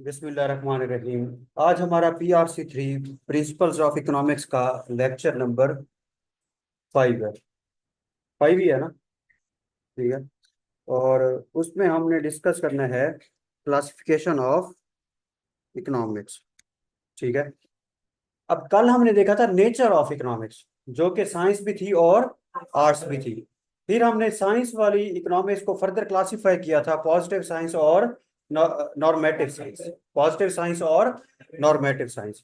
बिस्मिल्लाहिर्रहमानिर्रहीम। आज हमारा PRC 3 प्रिंसिपल्स ऑफ इकोनॉमिक्स का लेक्चर नंबर 5 है। 5 ही है ना? ठीक है। और उसमें हमने डिस्कस करना है क्लासिफिकेशन ऑफ इकोनॉमिक्स। ठीक है। अब कल हमने देखा था नेचर ऑफ इकोनॉमिक्स, जो कि साइंस भी थी और आर्ट्स भी थी। फिर हमने साइंस वाली इकोनॉमिक्स को फर्दर क्लासिफाई किया था पॉजिटिव साइंस और नॉर्मेटिव साइंस। पॉजिटिव साइंस और नॉर्मेटिव साइंस।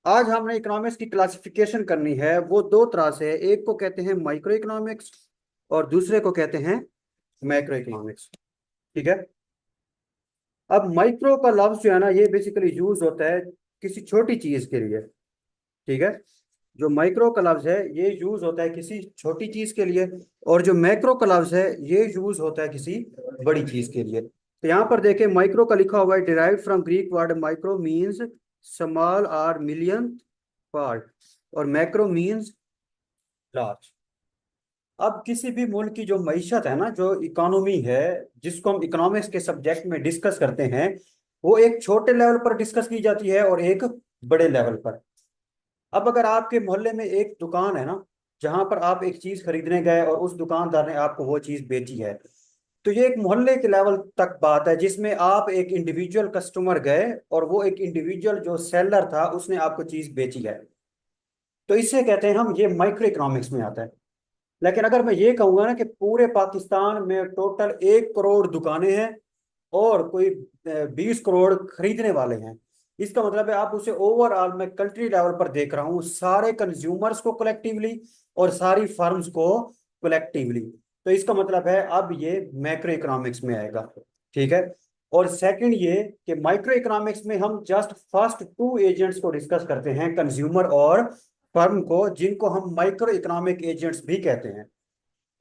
आज हमने इकोनॉमिक्स की क्लासिफिकेशन करनी है। वो दो तरह से है, एक को कहते हैं माइक्रो इकोनॉमिक्स और दूसरे को कहते हैं मैक्रो इकोनॉमिक्स। ठीक है। अब माइक्रो का लफ्ज जो है ना, ये बेसिकली यूज होता है किसी छोटी चीज के लिए। ठीक है। जो माइक्रो का लफ्ज है ये यूज होता है किसी छोटी चीज के लिए, और जो मैक्रो का लफ्ज है ये यूज होता है किसी बड़ी चीज के लिए। तो यहाँ पर देखें, माइक्रो का लिखा हुआ है derive from Greek word micro means small और मिलियन पार्ट, और मैक्रो मींस लार्ज। अब किसी भी मुल्क की जो मईशत है ना, जो इकोनॉमी है, जिसको हम इकोनॉमिक्स के सब्जेक्ट में डिस्कस करते हैं, वो एक छोटे लेवल पर डिस्कस की जाती है और एक बड़े लेवल पर। अब अगर आपके मोहल्ले में एक दुकान है ना, जहां पर आप एक चीज खरीदने गए और उस दुकानदार ने आपको वो चीज बेची है, तो ये एक मोहल्ले के लेवल तक बात है, जिसमें आप एक इंडिविजुअल कस्टमर गए और वो एक इंडिविजुअल जो सेलर था उसने आपको चीज बेची है। तो इससे कहते हैं हम, ये माइक्रो इकोनॉमिक्स में आता है। लेकिन अगर मैं ये कहूंगा ना कि पूरे पाकिस्तान में टोटल 1 करोड़ दुकानें हैं और कोई 20 करोड़ खरीदने वाले हैं, इसका मतलब है आप उसे ओवरऑल मैं कंट्री लेवल पर देख रहा हूँ, सारे कंज्यूमर्स को कलेक्टिवली और सारी फर्म्स को कलेक्टिवली। तो इसका मतलब है अब ये मैक्रो इकोनॉमिक्स में आएगा। ठीक है। और सेकंड ये कि माइक्रो इकोनॉमिक्स में हम जस्ट फर्स्ट 2 एजेंट्स को डिस्कस करते हैं, कंज्यूमर और फर्म को, जिनको हम माइक्रो इकोनॉमिक एजेंट्स भी कहते हैं।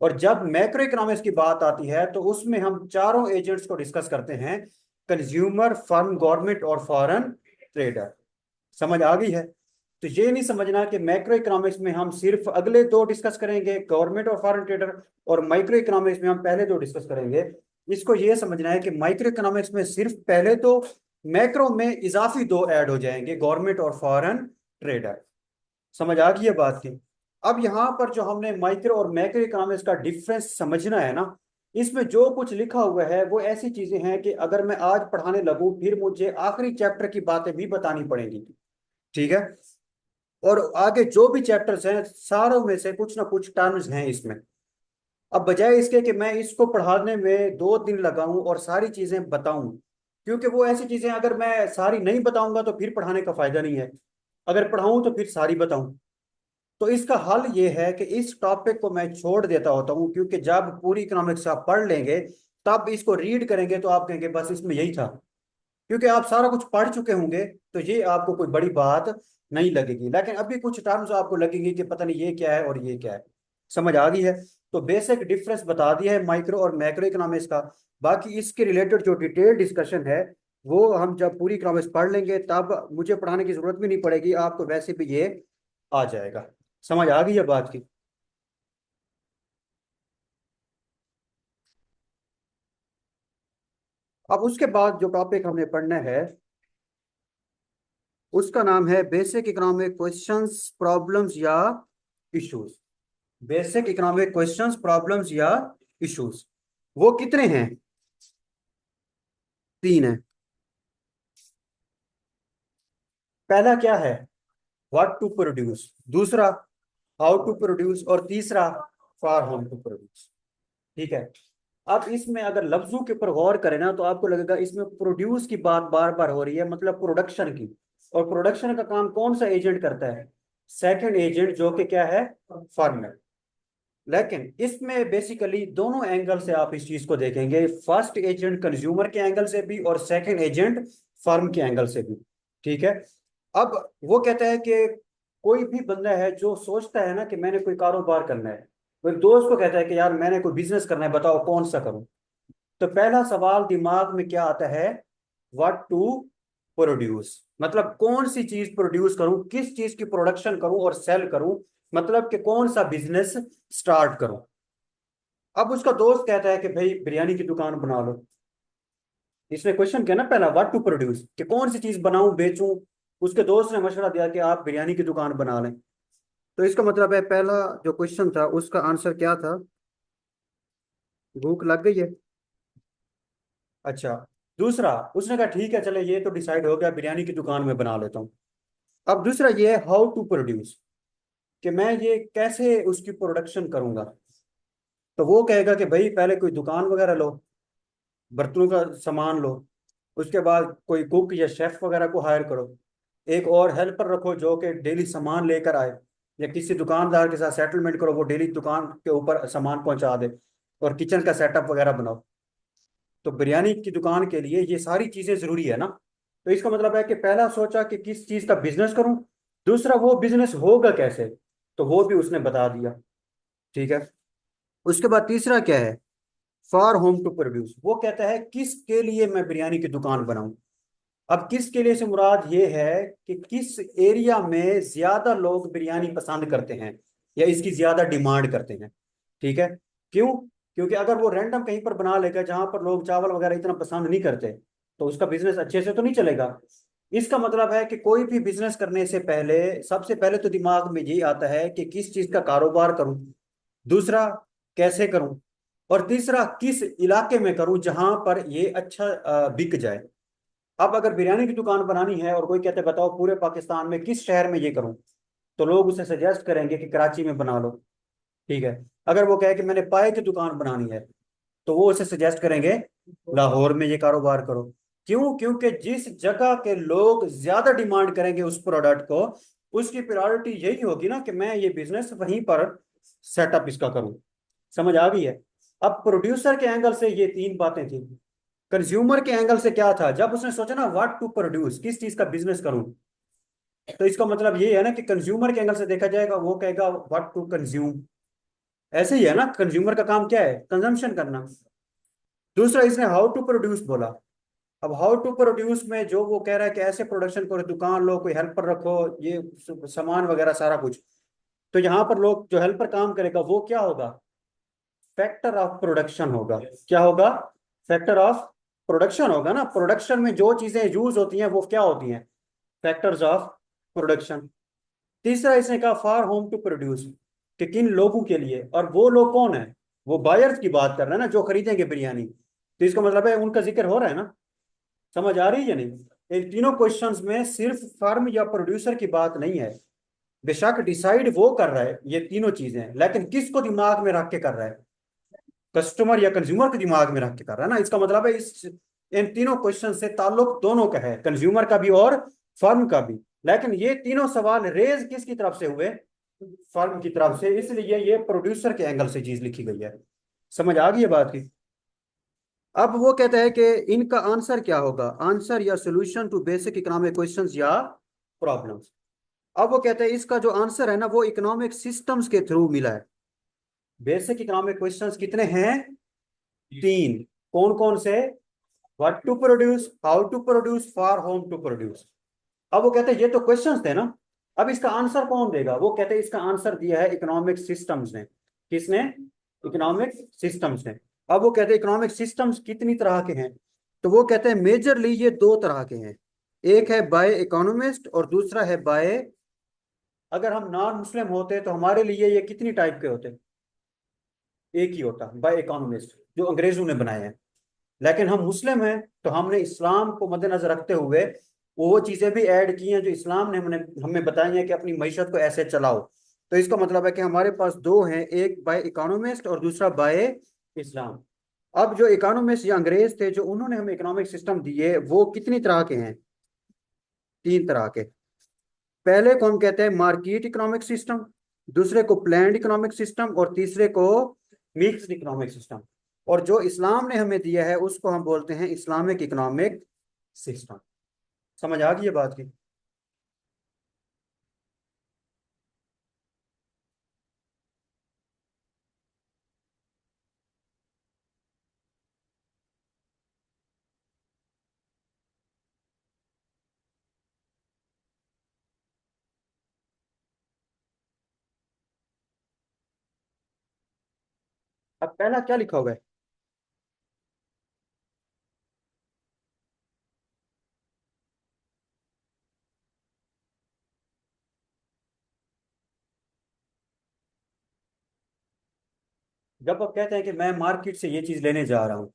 और जब मैक्रो इकोनॉमिक्स की बात आती है तो उसमें हम चारों एजेंट्स को डिस्कस करते हैं, कंज्यूमर, फर्म, गवर्नमेंट और फॉरेन ट्रेडर। समझ आ गई है? तो ये नहीं समझना कि मैक्रो इकोनॉमिक्स में हम सिर्फ अगले दो डिस्कस करेंगे, गवर्नमेंट और फॉरेन ट्रेडर, और माइक्रो इकोनॉमिक्स में हम पहले दो डिस्कस करेंगे। इसको ये समझना है कि माइक्रो इकोनॉमिक्स में सिर्फ पहले दो, मैक्रो में इजाफी दो ऐड हो जाएंगे, गवर्नमेंट और फॉरेन ट्रेडर। समझ आ गई है बात की? अब यहाँ पर जो हमने माइक्रो और मैक्रो इकोनॉमिक्स का डिफरेंस समझना है ना, इसमें जो कुछ लिखा हुआ है वो ऐसी चीजें हैं कि अगर मैं आज पढ़ाने लगूं फिर मुझे आखिरी चैप्टर की बातें भी बतानी पड़ेंगी। ठीक है। और आगे जो भी चैप्टर्स हैं सारों में से कुछ ना कुछ टर्म्स हैं इसमें। अब बजाय इसके कि मैं इसको पढ़ाने में 2 दिन लगाऊं और सारी चीजें बताऊं, क्योंकि वो ऐसी चीजें अगर मैं सारी नहीं बताऊंगा तो फिर पढ़ाने का फायदा नहीं है। अगर पढ़ाऊं तो फिर सारी बताऊं। तो इसका हल ये है कि इस टॉपिक को मैं छोड़ देता होता हूँ, क्योंकि जब पूरी इकोनॉमिक्स आप पढ़ लेंगे तब इसको रीड करेंगे तो आप कहेंगे बस इसमें यही था। क्योंकि आप सारा कुछ पढ़ चुके होंगे तो ये आपको कोई बड़ी बात नहीं लगेगी। लेकिन अभी कुछ टर्म्स आपको लगेंगी कि पता नहीं ये क्या है और ये क्या है। समझ आ गई है? तो बेसिक डिफरेंस बता दिया है माइक्रो और मैक्रो इकोनॉमिक्स का। बाकी इसके रिलेटेड जो डिटेल डिस्कशन है वो हम जब पूरी इकोनॉमिक्स पढ़ लेंगे तब मुझे पढ़ाने की जरूरत भी नहीं पड़ेगी, आपको वैसे भी ये आ जाएगा। समझ आ गई है बात की? अब उसके बाद जो टॉपिक हमने पढ़ना है उसका नाम है बेसिक इकोनॉमिक क्वेश्चंस प्रॉब्लम्स या issues. Basic economic questions problems या इश्यूज। वो कितने हैं? 3 है। पहला क्या है? What to produce. दूसरा हाउ टू प्रोड्यूस, और तीसरा फॉर होम टू प्रोड्यूस। ठीक है। अब इसमें अगर लफ्जों के ऊपर गौर करें ना तो आपको लगेगा इसमें प्रोड्यूस की बात बार बार हो रही है, मतलब प्रोडक्शन की। और प्रोडक्शन का काम कौन सा एजेंट करता है? सेकंड एजेंट, जो कि क्या है? फार्मर। लेकिन इसमें बेसिकली दोनों एंगल से आप इस चीज को देखेंगे, फर्स्ट एजेंट कंज्यूमर के एंगल से भी और सेकंड एजेंट फर्म के एंगल से भी। ठीक है। अब वो कहता है कि कोई भी बंदा है जो सोचता है ना कि मैंने कोई कारोबार करना है, वो एक दोस्त को कहता है कि यार मैंने कोई बिजनेस करना है, बताओ कौन सा करूं। तो पहला सवाल दिमाग में क्या आता है? व्हाट टू प्रोड्यूस, मतलब कौन सी चीज प्रोड्यूस करूं, किस चीज की प्रोडक्शन करूं और सेल करूं, मतलब कि कौन सा बिजनेस स्टार्ट करूं। अब उसका दोस्त कहता है कि भाई बिरयानी की दुकान बना लो। इसने क्वेश्चन किया ना पहला, व्हाट टू प्रोड्यूस, कि कौन सी चीज बनाऊं बेचूं। उसके दोस्त ने मशवरा दिया कि आप बिरयानी की दुकान बना लें। तो इसका मतलब है पहला जो क्वेश्चन था उसका आंसर क्या था? भूख लग गई है। अच्छा। दूसरा, उसने कहा ठीक है चले, ये तो डिसाइड हो गया, बिरयानी की दुकान में बना लेता हूँ। अब दूसरा ये है हाउ टू प्रोड्यूस, कि मैं ये कैसे उसकी प्रोडक्शन करूंगा। तो वो कहेगा कि भाई पहले कोई दुकान वगैरह लो, बर्तनों का सामान लो, उसके बाद कोई कुक या शेफ वगैरह को हायर करो, एक और हेल्पर रखो जो कि डेली सामान लेकर आए, या किसी दुकानदार के साथ सेटलमेंट करो वो डेली दुकान के ऊपर सामान पहुंचा दे, और किचन का सेटअप वगैरह बनाओ। तो बिरयानी की दुकान के लिए ये सारी चीजें जरूरी है ना। तो इसका मतलब है कि पहला सोचा कि किस चीज का बिजनेस करूं, दूसरा वो बिजनेस होगा कैसे, तो वो भी उसने बता दिया। ठीक है। उसके बाद तीसरा क्या है? फॉर होम टू प्रोड्यूस, वो कहता है किसके लिए मैं बिरयानी की दुकान बनाऊं। अब किसके लिए से मुराद ये है कि किस एरिया में ज्यादा लोग बिरयानी पसंद करते हैं, या इसकी ज्यादा डिमांड करते हैं। ठीक है। क्यों? क्योंकि अगर वो रैंडम कहीं पर बना लेगा जहां पर लोग चावल वगैरह इतना पसंद नहीं करते, तो उसका बिजनेस अच्छे से तो नहीं चलेगा। इसका मतलब है कि कोई भी बिजनेस करने से पहले सबसे पहले तो दिमाग में यही आता है कि किस चीज का कारोबार करूं, दूसरा कैसे करूं, और तीसरा किस इलाके में करूं जहां पर ये अच्छा बिक जाए। अब अगर बिरयानी की दुकान बनानी है और कोई कहते बताओ पूरे पाकिस्तान में किस शहर में ये करूं, तो लोग उसे सजेस्ट करेंगे कि कराची में बना लो। ठीक है। अगर वो कहे कि मैंने पाए की दुकान बनानी है, तो वो उसे सजेस्ट करेंगे लाहौर में ये कारोबार करो। क्यों? क्योंकि जिस जगह के लोग ज्यादा डिमांड करेंगे उस प्रोडक्ट को, उसकी प्रायोरिटी यही होगी ना कि मैं ये बिजनेस वहीं पर सेटअप इसका करूं। समझ आ गई है? अब प्रोड्यूसर के एंगल से ये तीन बातें थी। कंज्यूमर के एंगल से क्या था, जब उसने सोचा ना व्हाट टू प्रोड्यूस, किस चीज का बिजनेस करूं, तो इसका मतलब ये है ना कि कंज्यूमर के एंगल से देखा जाएगा, वो कहेगा व्हाट टू कंज्यूम। ऐसे ही है ना, कंज्यूमर का काम क्या है? कंजम्पशन करना। दूसरा इसने हाउ टू प्रोड्यूस बोला। अब हाउ टू प्रोड्यूस में जो वो कह रहा है कि ऐसे प्रोडक्शन करो, दुकान लो, कोई हेल्पर रखो, ये सामान वगैरह सारा कुछ। तो यहाँ पर लोग जो हेल्पर काम करेगा वो क्या होगा? फैक्टर ऑफ प्रोडक्शन होगा। क्या होगा? फैक्टर ऑफ प्रोडक्शन होगा ना। प्रोडक्शन में जो चीजें यूज होती हैं वो क्या होती हैं? Factors of production. तीसरा इसने कहा फॉर होम टू प्रोड्यूस, कि किन लोगों के लिए, और वो लोग कौन है? वो बायर्स की बात कर रहा है ना, जो खरीदेंगे बिरयानी। तो इसका मतलब है उनका जिक्र हो रहा है ना। समझ आ रही है या नहीं? इन तीनों क्वेश्चंस में सिर्फ फर्म या प्रोड्यूसर की बात नहीं है। बेशक डिसाइड वो कर रहा है ये तीनों चीजें, लेकिन किसको दिमाग में रख के कर रहा है? कस्टमर या कंज्यूमर के दिमाग में रख के कर रहा है ना। इसका मतलब है इस इन तीनों क्वेश्चन से ताल्लुक दोनों का है, कंज्यूमर का भी और फर्म का भी। लेकिन ये तीनों सवाल रेज किसकी तरफ से हुए? फर्म की तरफ से, इसलिए ये प्रोड्यूसर के एंगल से चीज लिखी गई है। समझ आ गई है बात की? अब वो कहता है कि इनका आंसर क्या होगा, आंसर या solution to basic economic questions या प्रॉब्लम्स। अब वो कहते हैं इसका जो आंसर है ना वो इकोनॉमिक सिस्टम्स के थ्रू मिला है। बेसिक इकोनॉमिक क्वेश्चंस कितने हैं? तीन। कौन कौन से? What to produce, how to produce, for whom to produce. अब वो कहते हैं ये तो क्वेश्चंस थे ना, अब इसका आंसर कौन देगा? वो कहते हैं इसका आंसर दिया है इकोनॉमिक सिस्टम्स ने। किसने? इकोनॉमिक सिस्टम्स ने। अब वो कहते हैं इकोनॉमिक सिस्टम्स कितनी तरह के हैं, तो वो कहते हैं मेजरली ये दो तरह के हैं। एक है बाय इकोनॉमिस्ट और दूसरा है बाय, अगर हम नॉन मुस्लिम होते तो हमारे लिए ये कितनी टाइप के होते? एक ही होता, बाय इकोनॉमिस्ट, जो अंग्रेजों ने बनाए हैं। लेकिन हम मुस्लिम हैं, तो हमने इस्लाम को मद्देनजर रखते हुए वो चीजें भी ऐड की हैं जो इस्लाम ने हमें बताई हैं कि अपनी मईशत को ऐसे चलाओ। तो इसका मतलब है कि हमारे पास दो हैं, एक बाय इकोनॉमिस्ट और दूसरा बाय इस्लाम। अब जो इकोनॉमिस्ट या अंग्रेज थे जो उन्होंने हमें इकोनॉमिक सिस्टम दिए, वो कितनी तरह के हैं? तीन तरह के। पहले को हम कहते हैं मार्केट इकोनॉमिक सिस्टम, दूसरे को प्लान्ड इकोनॉमिक सिस्टम, और तीसरे को मिक्स्ड इकोनॉमिक सिस्टम। और जो इस्लाम ने हमें दिया है उसको हम बोलते हैं इस्लामिक इकोनॉमिक सिस्टम। समझ आ गई ये बात की? अब पहला क्या लिखा हुआ है? जब आप कहते हैं कि मैं मार्केट से ये चीज लेने जा रहा हूँ,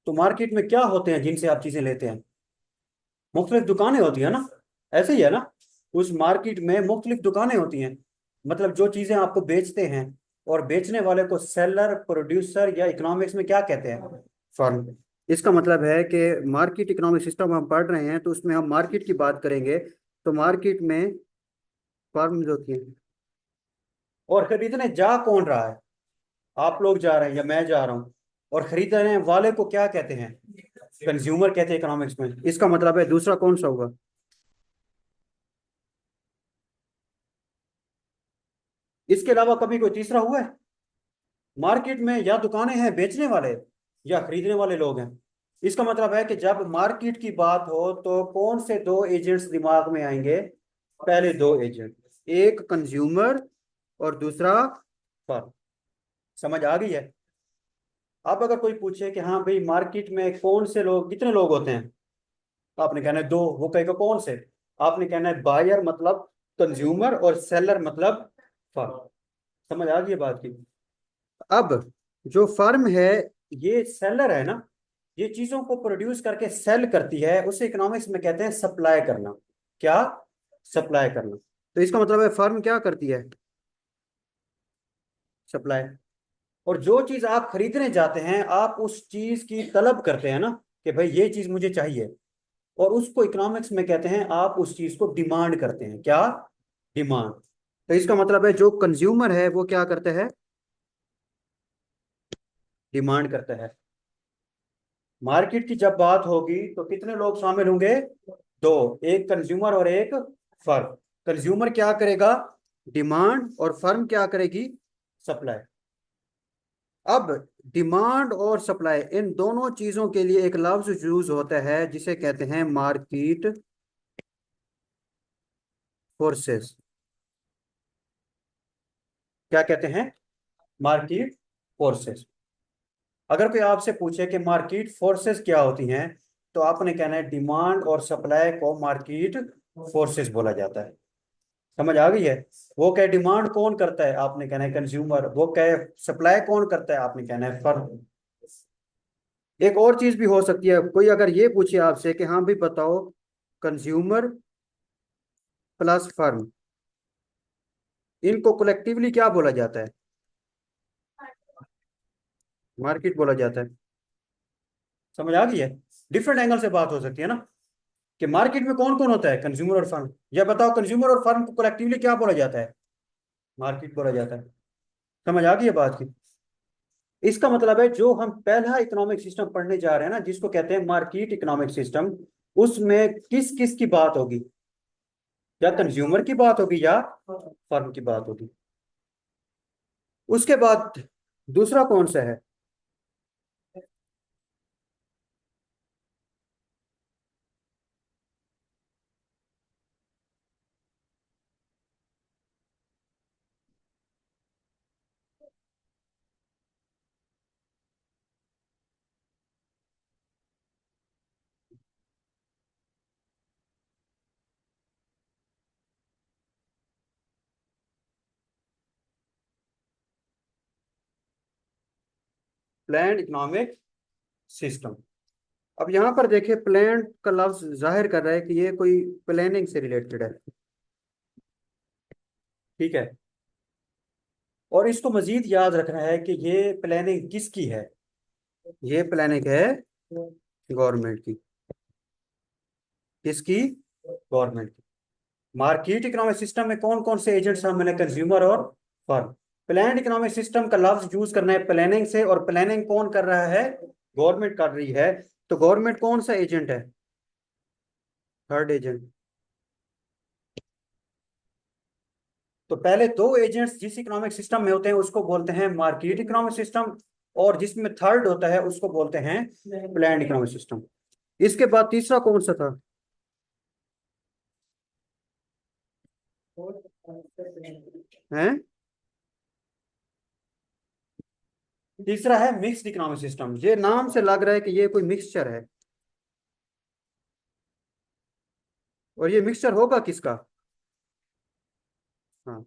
तो मार्केट में क्या होते हैं जिनसे आप चीजें लेते हैं? मुख्तलिफ दुकानें होती है ना, ऐसे ही है ना। उस मार्केट में मुख्तलिफ दुकानें होती हैं, मतलब जो चीजें आपको बेचते हैं, और बेचने वाले को सेलर, प्रोड्यूसर, या इकोनॉमिक्स में क्या कहते हैं? फर्म। इसका मतलब है कि मार्केट इकोनॉमिक सिस्टम हम पढ़ रहे हैं, तो उसमें हम मार्केट की बात करेंगे, तो मार्केट में फर्म होती हैं। और खरीदने जा कौन रहा है? आप लोग जा रहे हैं या मैं जा रहा हूँ? और खरीदने वाले को क्या कहते हैं? कंज्यूमर कहते हैं इकोनॉमिक्स में। इसका मतलब है दूसरा कौन सा होगा? इसके अलावा कभी कोई तीसरा हुआ है? मार्केट में या दुकानें हैं बेचने वाले, या खरीदने वाले लोग हैं। इसका मतलब है कि जब मार्केट की बात हो तो कौन से दो एजेंट्स दिमाग में आएंगे? पहले दो एजेंट, एक कंज्यूमर और दूसरा फर्म। समझ आ गई है? अब अगर कोई पूछे कि हाँ भाई मार्केट में कौन से लोग, कितने लोग होते हैं, आपने कहना है दो। वो कहेगा कौन से? आपने कहना है बायर मतलब कंज्यूमर, और सेलर मतलब फर्म। समझ आ गई बात की? अब जो फर्म है, ये सेलर है ना, ये चीजों को प्रोड्यूस करके सेल करती है, उसे इकोनॉमिक्स में कहते हैं सप्लाई करना। क्या? सप्लाई करना। तो इसका मतलब है फर्म क्या करती है? सप्लाई। और जो चीज आप खरीदने जाते हैं, आप उस चीज की तलब करते हैं ना, कि भाई ये चीज मुझे चाहिए, और उसको इकोनॉमिक्स में कहते हैं आप उस चीज को डिमांड करते हैं। क्या? डिमांड। तो इसका मतलब है जो कंज्यूमर है वो क्या करता है? डिमांड करता है। मार्केट की जब बात होगी तो कितने लोग शामिल होंगे? दो, एक कंज्यूमर और एक फर्म। कंज्यूमर क्या करेगा? डिमांड। और फर्म क्या करेगी? सप्लाई। अब डिमांड और सप्लाई, इन दोनों चीजों के लिए एक लफ्ज यूज होता है जिसे कहते हैं मार्केट फोर्सेस। क्या कहते हैं? Market forces. अगर कोई आपसे पूछे कि मार्केट फोर्सेस क्या होती हैं, तो आपने कहना है डिमांड और सप्लाई को मार्केट फोर्सेस बोला जाता है। समझ आ गई है? वो कहे डिमांड कौन करता है, आपने कहना है कंज्यूमर। वो कहे सप्लाई कौन करता है, आपने कहना है फर्म। एक और चीज भी हो सकती है, कोई अगर ये पूछे आपसे कि हाँ भाई बताओ, कंज्यूमर प्लस फर्म, इनको कलेक्टिवली क्या बोला जाता है? मार्केट बोला जाता है। समझ आ गई है? डिफरेंट एंगल से बात हो सकती है ना, कि मार्केट में कौन कौन होता है, कंज्यूमर और फर्म। या बताओ कंज्यूमर और फर्म को कलेक्टिवली क्या बोला जाता है? मार्केट बोला जाता है। समझ आ गई है बात की? इसका मतलब है जो हम पहला इकोनॉमिक सिस्टम पढ़ने जा रहे हैं ना, जिसको कहते हैं मार्केट इकोनॉमिक सिस्टम, उसमें किस किस की बात होगी? या कंज्यूमर की बात होगी या फर्म की बात होगी। उसके बाद दूसरा कौन सा है? Planned economic system. अब यहाँ पर देखिए, प्लान का लफ्ज जाहिर कर रहा है कि ये कोई प्लानिंग से रिलेटेड है। ठीक है। और इसको मजीद याद रखना है कि ये प्लानिंग किसकी है? ये प्लानिंग है गवर्नमेंट की। किसकी? गवर्नमेंट की। मार्केट इकोनॉमिक सिस्टम में कौन कौन से एजेंट्स शामिल है? कंज्यूमर और फर्म। प्लान्ड इकोनॉमिक सिस्टम का लफ्ज यूज करना है प्लानिंग से, और प्लानिंग कौन कर रहा है? गवर्नमेंट कर रही है। तो गवर्नमेंट कौन सा एजेंट है? Third agent. तो पहले दो एजेंट्स जिस इकोनॉमिक सिस्टम में होते हैं उसको बोलते हैं मार्केट इकोनॉमिक सिस्टम, और जिसमें थर्ड होता है उसको बोलते हैं प्लान्ड इकोनॉमिक सिस्टम। इसके बाद तीसरा कौन सा था? हैं? तीसरा है मिक्स्ड इकोनॉमिक सिस्टम। ये नाम से लग रहा है कि ये कोई मिक्सचर है। और ये मिक्सचर होगा किसका? हाँ,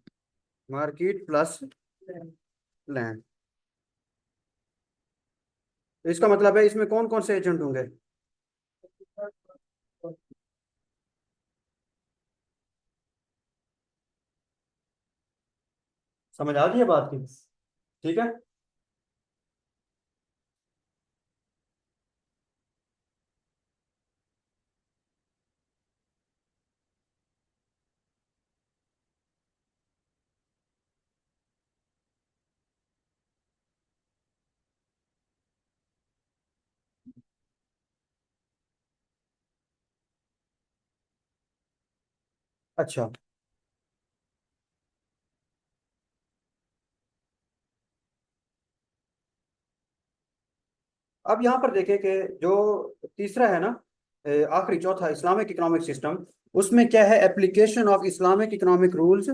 मार्केट प्लस लैंड। इसका मतलब है इसमें कौन कौन से एजेंट होंगे? समझ आ गई है बात की? ठीक है। अच्छा, अब यहाँ पर देखें कि जो तीसरा है ना, आखिरी चौथा इस्लामिक इकोनॉमिक सिस्टम, उसमें क्या है? Application of Islamic economic rules,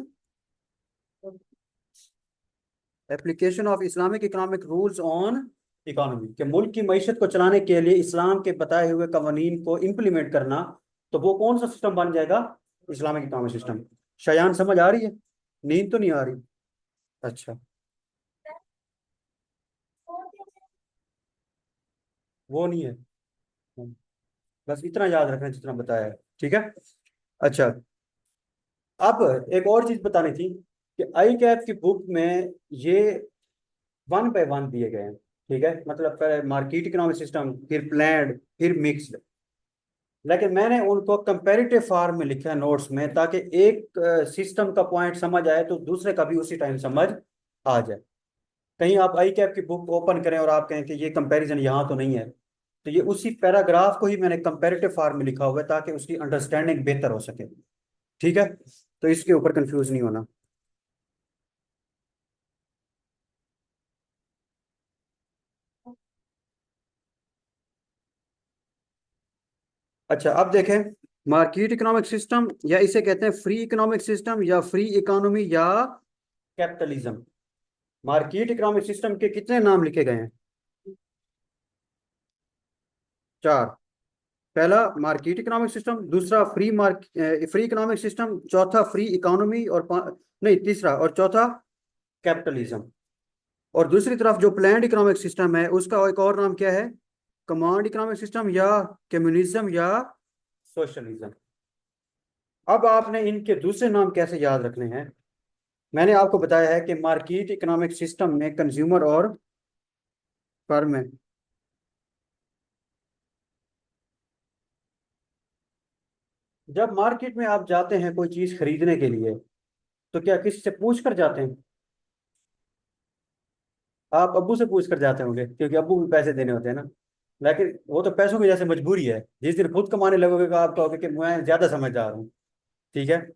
application of Islamic economic rules on economy, के मुल्क की मईशत को चलाने के लिए इस्लाम के बताए हुए कवानीन को इम्प्लीमेंट करना। तो वो कौन सा सिस्टम बन जाएगा? Islamic economic system. शयान समझ आ रही है? नींद तो नहीं आ रही? अच्छा, वो नहीं है। बस इतना याद रखना जितना बताया है। ठीक है। अच्छा, अब एक और चीज बतानी थी कि आई कैप की बुक में ये वन बाय वन दिए गए हैं। ठीक है, मतलब पहले मार्केट इकोनॉमिक सिस्टम, फिर प्लान्ड, फिर मिक्स्ड। लेकिन मैंने उनको कंपैरेटिव फॉर्म में लिखा है नोट्स में, ताकि एक सिस्टम का पॉइंट समझ आए तो दूसरे का भी उसी टाइम समझ आ जाए। कहीं आप आई कैप की बुक ओपन करें और आप कहें कि ये कंपैरिजन यहाँ तो नहीं है, तो ये उसी पैराग्राफ को ही मैंने कंपैरेटिव फॉर्म में लिखा हुआ है ताकि उसकी अंडरस्टैंडिंग बेहतर हो सके। ठीक है, तो इसके ऊपर कंफ्यूज नहीं होना। अच्छा, अब देखें, मार्केट इकोनॉमिक सिस्टम, या इसे कहते हैं फ्री इकोनॉमिक सिस्टम, या फ्री इकोनॉमी, या कैपिटलिज्म। मार्केट इकोनॉमिक सिस्टम के कितने नाम लिखे गए हैं? चार। पहला मार्केट इकोनॉमिक सिस्टम, दूसरा फ्री इकोनॉमिक सिस्टम, चौथा फ्री इकोनॉमी, और नहीं, तीसरा और चौथा कैपिटलिज्म। और दूसरी तरफ जो प्लान्ड इकोनॉमिक सिस्टम है उसका एक और नाम क्या है? कमांड इकोनॉमिक सिस्टम, या कम्युनिज्म, या सोशलिज्म। अब आपने इनके दूसरे नाम कैसे याद रखने हैं? मैंने आपको बताया है कि मार्केट इकोनॉमिक सिस्टम में कंज्यूमर और फर्म है। जब मार्केट में आप जाते हैं कोई चीज खरीदने के लिए, तो क्या किसी से पूछ कर जाते हैं? आप अब्बू से पूछ कर जाते होंगे, क्योंकि अब्बू भी पैसे देने होते हैं ना। लेकिन वो तो पैसों की जैसे मजबूरी है, जिस दिन खुद कमाने लगोगे तो आप कहोगे कि मैं ज्यादा समझदार हूँ। ठीक है।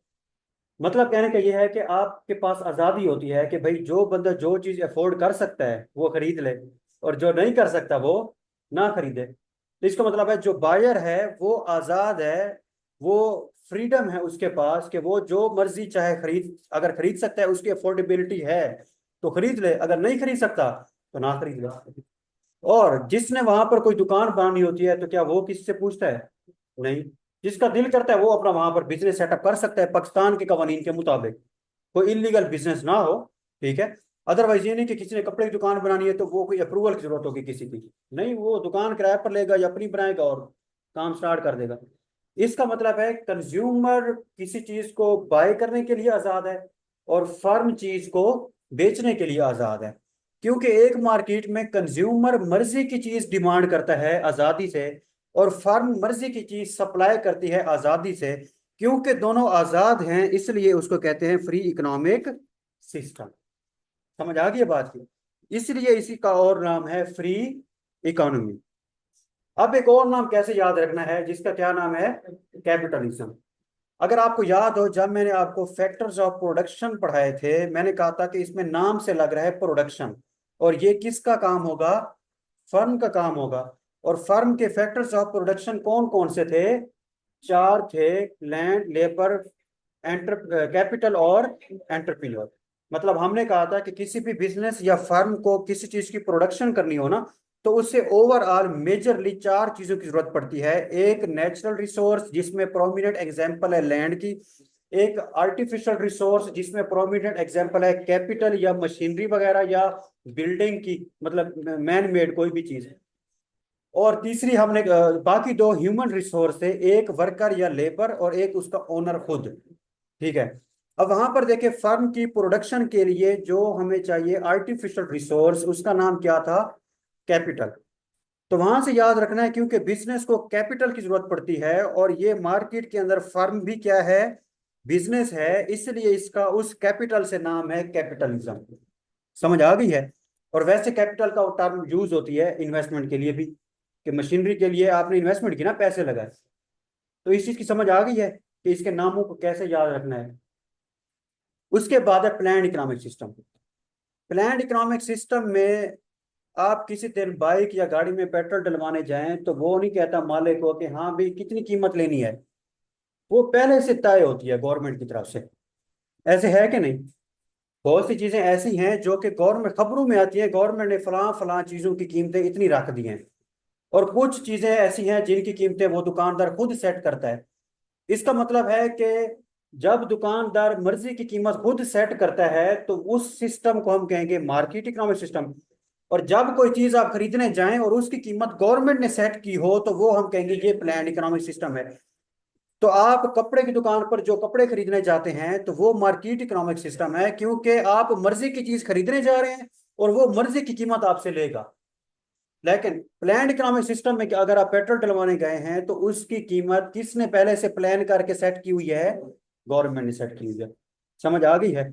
मतलब कहने का ये है कि आपके पास आज़ादी होती है कि भाई जो बंदा जो चीज़ अफोर्ड कर सकता है वो खरीद ले, और जो नहीं कर सकता वो ना खरीदे। तो इसका मतलब है जो बायर है वो आज़ाद है, वो फ्रीडम है उसके पास कि वो जो मर्जी चाहे खरीद, अगर खरीद सकता है, उसकी अफोर्डेबिलिटी है तो खरीद ले, अगर नहीं खरीद सकता तो ना खरीद ले। और जिसने वहां पर कोई दुकान बनानी होती है तो क्या वो किससे पूछता है? नहीं। जिसका दिल करता है वो अपना वहां पर बिजनेस सेटअप कर सकता है पाकिस्तान के कवानीन के मुताबिक, कोई इलीगल बिजनेस ना हो। ठीक है। अदरवाइज ये नहीं कि किसी ने कपड़े की दुकान बनानी है तो वो कोई अप्रूवल की जरूरत होगी किसी की। नहीं, वो दुकान किराए पर लेगा या अपनी बनाएगा और काम स्टार्ट कर देगा। इसका मतलब है कंज्यूमर किसी चीज को बाय करने के लिए आजाद है, और फर्म चीज को बेचने के लिए आजाद है। क्योंकि एक मार्केट में कंज्यूमर मर्जी की चीज डिमांड करता है आजादी से, और फर्म मर्जी की चीज सप्लाई करती है आजादी से। क्योंकि दोनों आजाद हैं इसलिए उसको कहते हैं फ्री इकोनॉमिक सिस्टम। समझ आ गई है बात की? इसलिए इसी का और नाम है फ्री इकोनॉमी। अब एक और नाम कैसे याद रखना है जिसका क्या नाम है? कैपिटलिज्म। अगर आपको याद हो, जब मैंने आपको फैक्टर्स ऑफ प्रोडक्शन पढ़ाए थे, मैंने कहा था कि इसमें नाम से लग रहा है प्रोडक्शन, और ये किसका काम होगा? फर्म का काम होगा। और फर्म के फैक्टर्स ऑफ प्रोडक्शन कौन कौन से थे? चार थे: लैंड, लेबर, एंटर कैपिटल और एंटरप्रेन्योर। मतलब हमने कहा था कि किसी भी बिजनेस या फर्म को किसी चीज की प्रोडक्शन करनी हो ना, तो उससे ओवरऑल मेजरली चार चीजों की जरूरत पड़ती है। एक नेचुरल रिसोर्स जिसमें प्रोमिनेंट एग्जांपल है लैंड की, एक आर्टिफिशियल रिसोर्स जिसमें प्रोमिनेंट एग्जांपल है कैपिटल या मशीनरी वगैरह या बिल्डिंग की, मतलब मैन मेड कोई भी चीज, और तीसरी हमने बाकी दो ह्यूमन रिसोर्स है, एक वर्कर या लेबर और एक उसका ओनर खुद। ठीक है। अब वहां पर देखिए फर्म की प्रोडक्शन के लिए जो हमें चाहिए आर्टिफिशियल रिसोर्स, उसका नाम क्या था? कैपिटल। तो वहां से याद रखना है, क्योंकि बिजनेस को कैपिटल की जरूरत पड़ती है और ये मार्केट के अंदर फर्म भी क्या है? बिजनेस है, इसलिए इसका उस कैपिटल से नाम है कैपिटलिज्म। समझ आ गई है? और वैसे कैपिटल का टर्म यूज होती है इन्वेस्टमेंट के लिए भी, कि मशीनरी के लिए आपने इन्वेस्टमेंट की ना, पैसे लगाए। तो इस चीज की समझ आ गई है कि इसके नामों को कैसे याद रखना है। उसके बाद है plan economic system. Plan economic system में आप किसी दिन बाइक या गाड़ी में पेट्रोल डलवाने जाएं तो वो नहीं कहता मालिक को कि हाँ भाई कितनी कीमत लेनी है, वो पहले से तय होती है गवर्नमेंट की तरफ से। ऐसे है कि नहीं? बहुत सी चीजें ऐसी हैं जो कि गवर्नमेंट खबरों में आती है, गवर्नमेंट ने फलां फलां चीजों की कीमतें इतनी रख दी हैं। और कुछ चीजें ऐसी हैं जिनकी कीमतें वो दुकानदार खुद सेट करता है। इसका मतलब है कि जब दुकानदार मर्जी की कीमत खुद सेट करता है तो उस सिस्टम को हम कहेंगे मार्केट इकोनॉमिक सिस्टम। और जब कोई चीज आप खरीदने जाएं और उसकी कीमत गवर्नमेंट ने सेट की हो तो वो हम कहेंगे ये प्लान इकोनॉमिक सिस्टम है। तो आप कपड़े की दुकान पर जो कपड़े खरीदने जाते हैं तो वो मार्केट इकोनॉमिक सिस्टम है, क्योंकि आप मर्जी की चीज खरीदने जा रहे हैं और वो मर्जी की कीमत आपसे लेगा। लेकिन प्लान इकोनॉमिक सिस्टम में क्या, अगर आप पेट्रोल डलवाने गए हैं तो उसकी कीमत किसने पहले से प्लान करके सेट की हुई है? गवर्नमेंट ने सेट की हुई है। समझ आ गई है?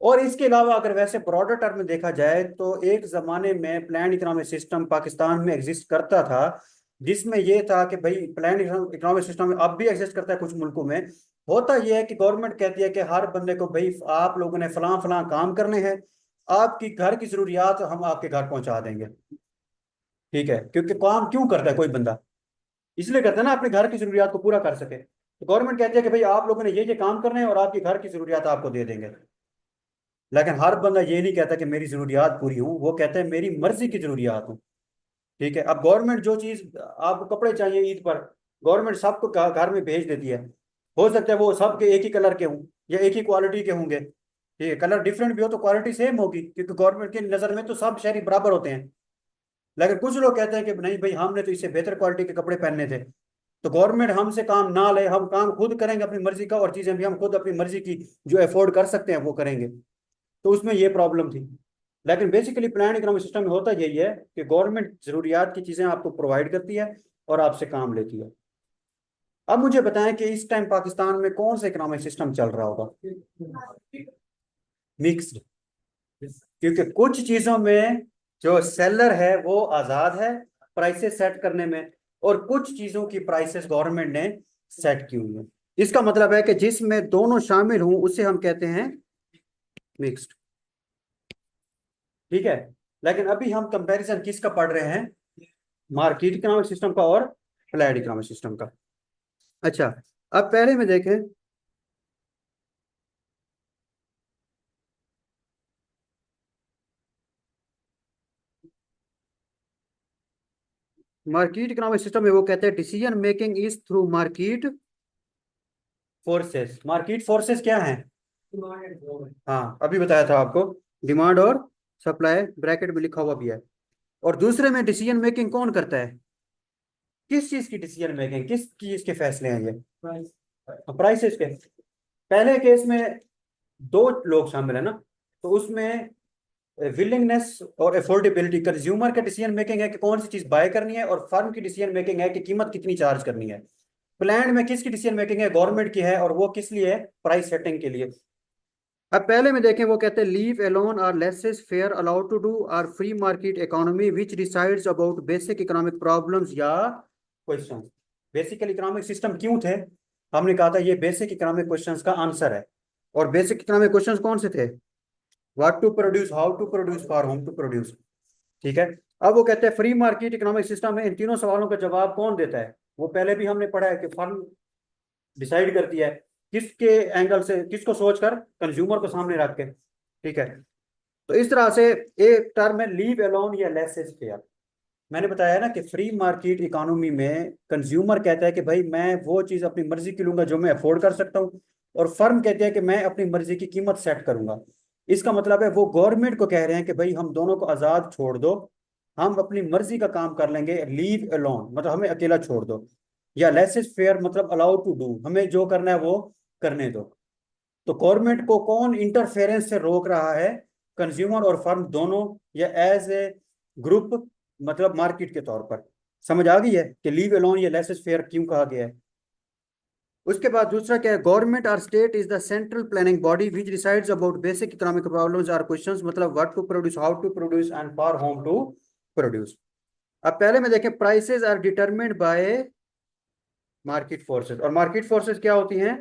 और इसके अलावा अगर वैसे ब्रॉडर टर्म में देखा जाए तो एक जमाने में प्लान इकोनॉमिक सिस्टम पाकिस्तान में एग्जिस्ट करता था, जिसमें यह था कि भाई प्लान इकोनॉमिक सिस्टम अब भी एग्जिस्ट करता है कुछ मुल्कों में। होता यह है कि गवर्नमेंट कहती है कि हर बंदे को भाई आप लोगों ने फलां फलां काम करने हैं, आपकी घर की जरूरियात हम आपके घर पहुंचा देंगे। ठीक है, क्योंकि काम क्यों करता है कोई बंदा? इसलिए करता है ना, अपने घर की जरूरियात को पूरा कर सके। तो गवर्नमेंट कहती है कि भाई आप लोगों ने ये काम करने हैं और आपकी घर की जरूरियात आपको दे देंगे। लेकिन हर बंदा ये नहीं कहता कि मेरी जरूरियात पूरी हो, वो कहता है मेरी मर्जी की जरूरियात हो। ठीक है। अब गवर्नमेंट जो चीज, आपको कपड़े चाहिए ईद पर, गवर्नमेंट सबको घर में भेज देती है। हो सकता है वो सबके एक ही कलर के हों या एक ही क्वालिटी के होंगे। ठीक है, कलर डिफरेंट भी हो तो क्वालिटी सेम होगी, क्योंकि गवर्नमेंट की नजर में तो सब शहरी बराबर होते हैं। लेकिन कुछ लोग कहते हैं कि नहीं भाई हमने तो इससे बेहतर क्वालिटी के कपड़े पहनने थे, तो गवर्नमेंट हमसे काम ना ले, हम काम खुद करेंगे अपनी मर्जी का, और चीजें भी हम खुद अपनी मर्जी की जो अफोर्ड कर सकते हैं वो करेंगे। तो उसमें ये प्रॉब्लम थी। लेकिन बेसिकली प्लान इकोनॉमिक सिस्टम में होता यही है कि गवर्नमेंट जरूरियात की चीजें आपको प्रोवाइड करती है और आपसे काम लेती है। अब मुझे बताएं कि इस टाइम पाकिस्तान में कौन सा इकोनॉमिक सिस्टम चल रहा होगा? मिक्स्ड। क्योंकि कुछ चीजों में जो सेलर है वो आजाद है प्राइसेस सेट करने में, और कुछ चीजों की प्राइसेस गवर्नमेंट ने सेट की हुई है। इसका मतलब है कि जिसमें दोनों शामिल हों उसे हम कहते हैं मिक्स्ड। ठीक है। लेकिन अभी हम कंपैरिजन किसका पढ़ रहे हैं? मार्केट इकोनॉमिक सिस्टम का और अप्लाइड इकोनॉमिक सिस्टम का। अच्छा, अब पहले में देखें, मार्केट इकोनॉमिक सिस्टम में वो कहते हैं decision making is through market forces. Market forces क्या हैं? हाँ, अभी बताया था आपको, डिमांड और सप्लाई, ब्रैकेट में लिखा हुआ भी है। और दूसरे में डिसीजन मेकिंग कौन करता है? किस चीज की डिसीजन मेकिंग, किस चीज के फैसले हैं ये? प्राइसेस के। पहले केस में दो लोग शामिल है ना, तो उसमें विलिंगनेस और अफोर्डेबिलिटी, कंज्यूमर का डिसीजन मेकिंग है कि कौन सी चीज बाय करनी है, और फर्म की डिसीजन मेकिंग है कि कीमत कितनी चार्ज करनी है। प्लान में किसकी डिसीजन मेकिंग है? गवर्नमेंट की है, और वो किस लिए है? प्राइस सेटिंग के लिए। अब पहले में देखें, वो कहते हैं leave alone or laissez faire allowed to do or free market economy which decides about basic economic problems या क्वेश्चन। बेसिकल इकोनॉमिक सिस्टम क्यों थे? हमने कहा था ये बेसिक इकोनॉमिक क्वेश्चंस का आंसर है। और बेसिक इकोनॉमिक क्वेश्चंस कौन से थे? What to produce, how to produce, for whom to produce. ठीक है। अब वो कहते हैं फ्री मार्केट इकोनॉमिक सिस्टम है, इन तीनों सवालों का जवाब कौन देता है? वो पहले भी हमने पढ़ा है कि फर्म डिसाइड करती है, किसके एंगल से, किसको सोचकर? कंज्यूमर को सामने रख के। ठीक है। तो इस तरह से एक टर्म है लीव अलोन या लेस इज फेयर। मैंने बताया ना कि फ्री मार्केट इकोनॉमी में कंज्यूमर कहता है कि भाई मैं वो चीज अपनी मर्जी की लूंगा जो मैं अफोर्ड कर सकता हूँ, और फर्म कहती है कि मैं अपनी मर्जी की कीमत सेट करूंगा। इसका मतलब है वो गवर्नमेंट को कह रहे हैं कि भाई हम दोनों को आजाद छोड़ दो, हम अपनी मर्जी का काम कर लेंगे, लीव अलोन मतलब हमें अकेला छोड़ दो, या लेसेस फेयर मतलब अलाउड टू डू, हमें जो करना है वो करने दो। तो गवर्नमेंट को कौन इंटरफेरेंस से रोक रहा है? कंज्यूमर और फर्म दोनों, या एज ए ग्रुप, मतलब मार्केट के तौर पर। समझ आ गई है कि लीव अलोन या लेसेस फेयर क्यों कहा गया है। उसके बाद दूसरा क्या है, गवर्नमेंट और state is the central planning body which decides about basic economic problems और क्वेश्चंस, मतलब what to produce, how to produce and for whom to produce. अब पहले में देखें, prices are determined by market forces, और market forces क्या होती हैं?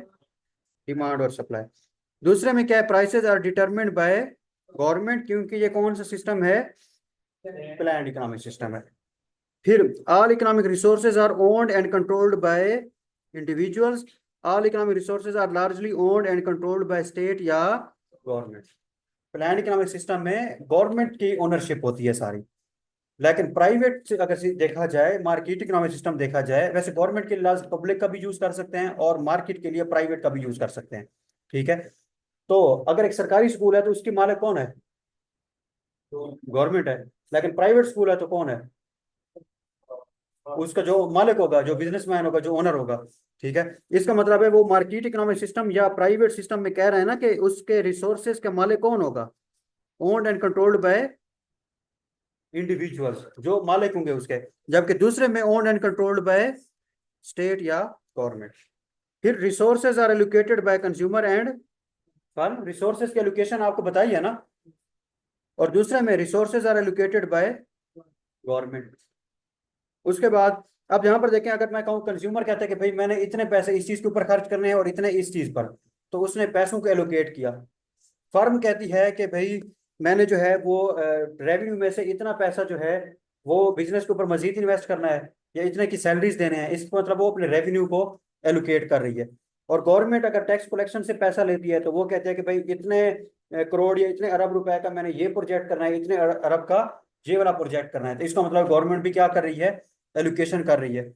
डिमांड और सप्लाई। दूसरे में क्या है, prices are determined by government, क्योंकि ये कौन सा सिस्टम है? प्लान्ड इकोनॉमिक सिस्टम है। फिर all economic resources are owned and controlled by individuals, all economic resources are largely owned and controlled by state या गवर्नमेंट। प्लान्ड इकोनॉमिक सिस्टम में government की ओनरशिप होती है सारी, लेकिन प्राइवेट से अगर देखा जाए, मार्केट इकोनॉमिक सिस्टम देखा जाए, वैसे गवर्नमेंट के लिए पब्लिक का भी यूज कर सकते हैं और मार्केट के लिए प्राइवेट का भी यूज कर सकते हैं। ठीक है। तो अगर एक सरकारी स्कूल है तो उसकी मालिक कौन है? गवर्नमेंट है। लेकिन प्राइवेट स्कूल है तो कौन है? उसका जो मालिक होगा, जो बिजनेसमैन होगा, जो ओनर होगा। ठीक है। इसका मतलब है वो मार्केट इकोनॉमिक सिस्टम या प्राइवेट सिस्टम में कह रहे हैं ना कि उसके रिसोर्सेज का मालिक कौन होगा? Owned and controlled by individuals, जो मालिक होंगे उसके। जबकि दूसरे में owned and controlled by state या गवर्नमेंट। फिर resources are allocated by consumer and firm, resources की एलोकेशन आपको बताई है ना। और दूसरे में resources are allocated by government. उसके बाद अब यहाँ पर देखें, अगर मैं कहूँ, कंज्यूमर कहता है कि भाई मैंने इतने पैसे इस चीज के ऊपर खर्च करने हैं और इतने इस चीज पर, तो उसने पैसों को एलोकेट किया। फर्म कहती है कि भाई मैंने जो है वो रेवेन्यू में से इतना पैसा जो है वो बिजनेस के ऊपर मजीद इन्वेस्ट करना है, या इतने की सैलरीज देने हैं, इसको मतलब वो अपने रेवेन्यू को एलोकेट कर रही है। और गवर्नमेंट अगर टैक्स कलेक्शन से पैसा लेती है तो वो कहते हैं कि भाई इतने करोड़ या इतने अरब रुपए का मैंने ये प्रोजेक्ट करना है, इतने अरब का ये वाला प्रोजेक्ट करना है। तो इसका मतलब गवर्नमेंट भी क्या कर रही है? एलोकेशन कर रही है।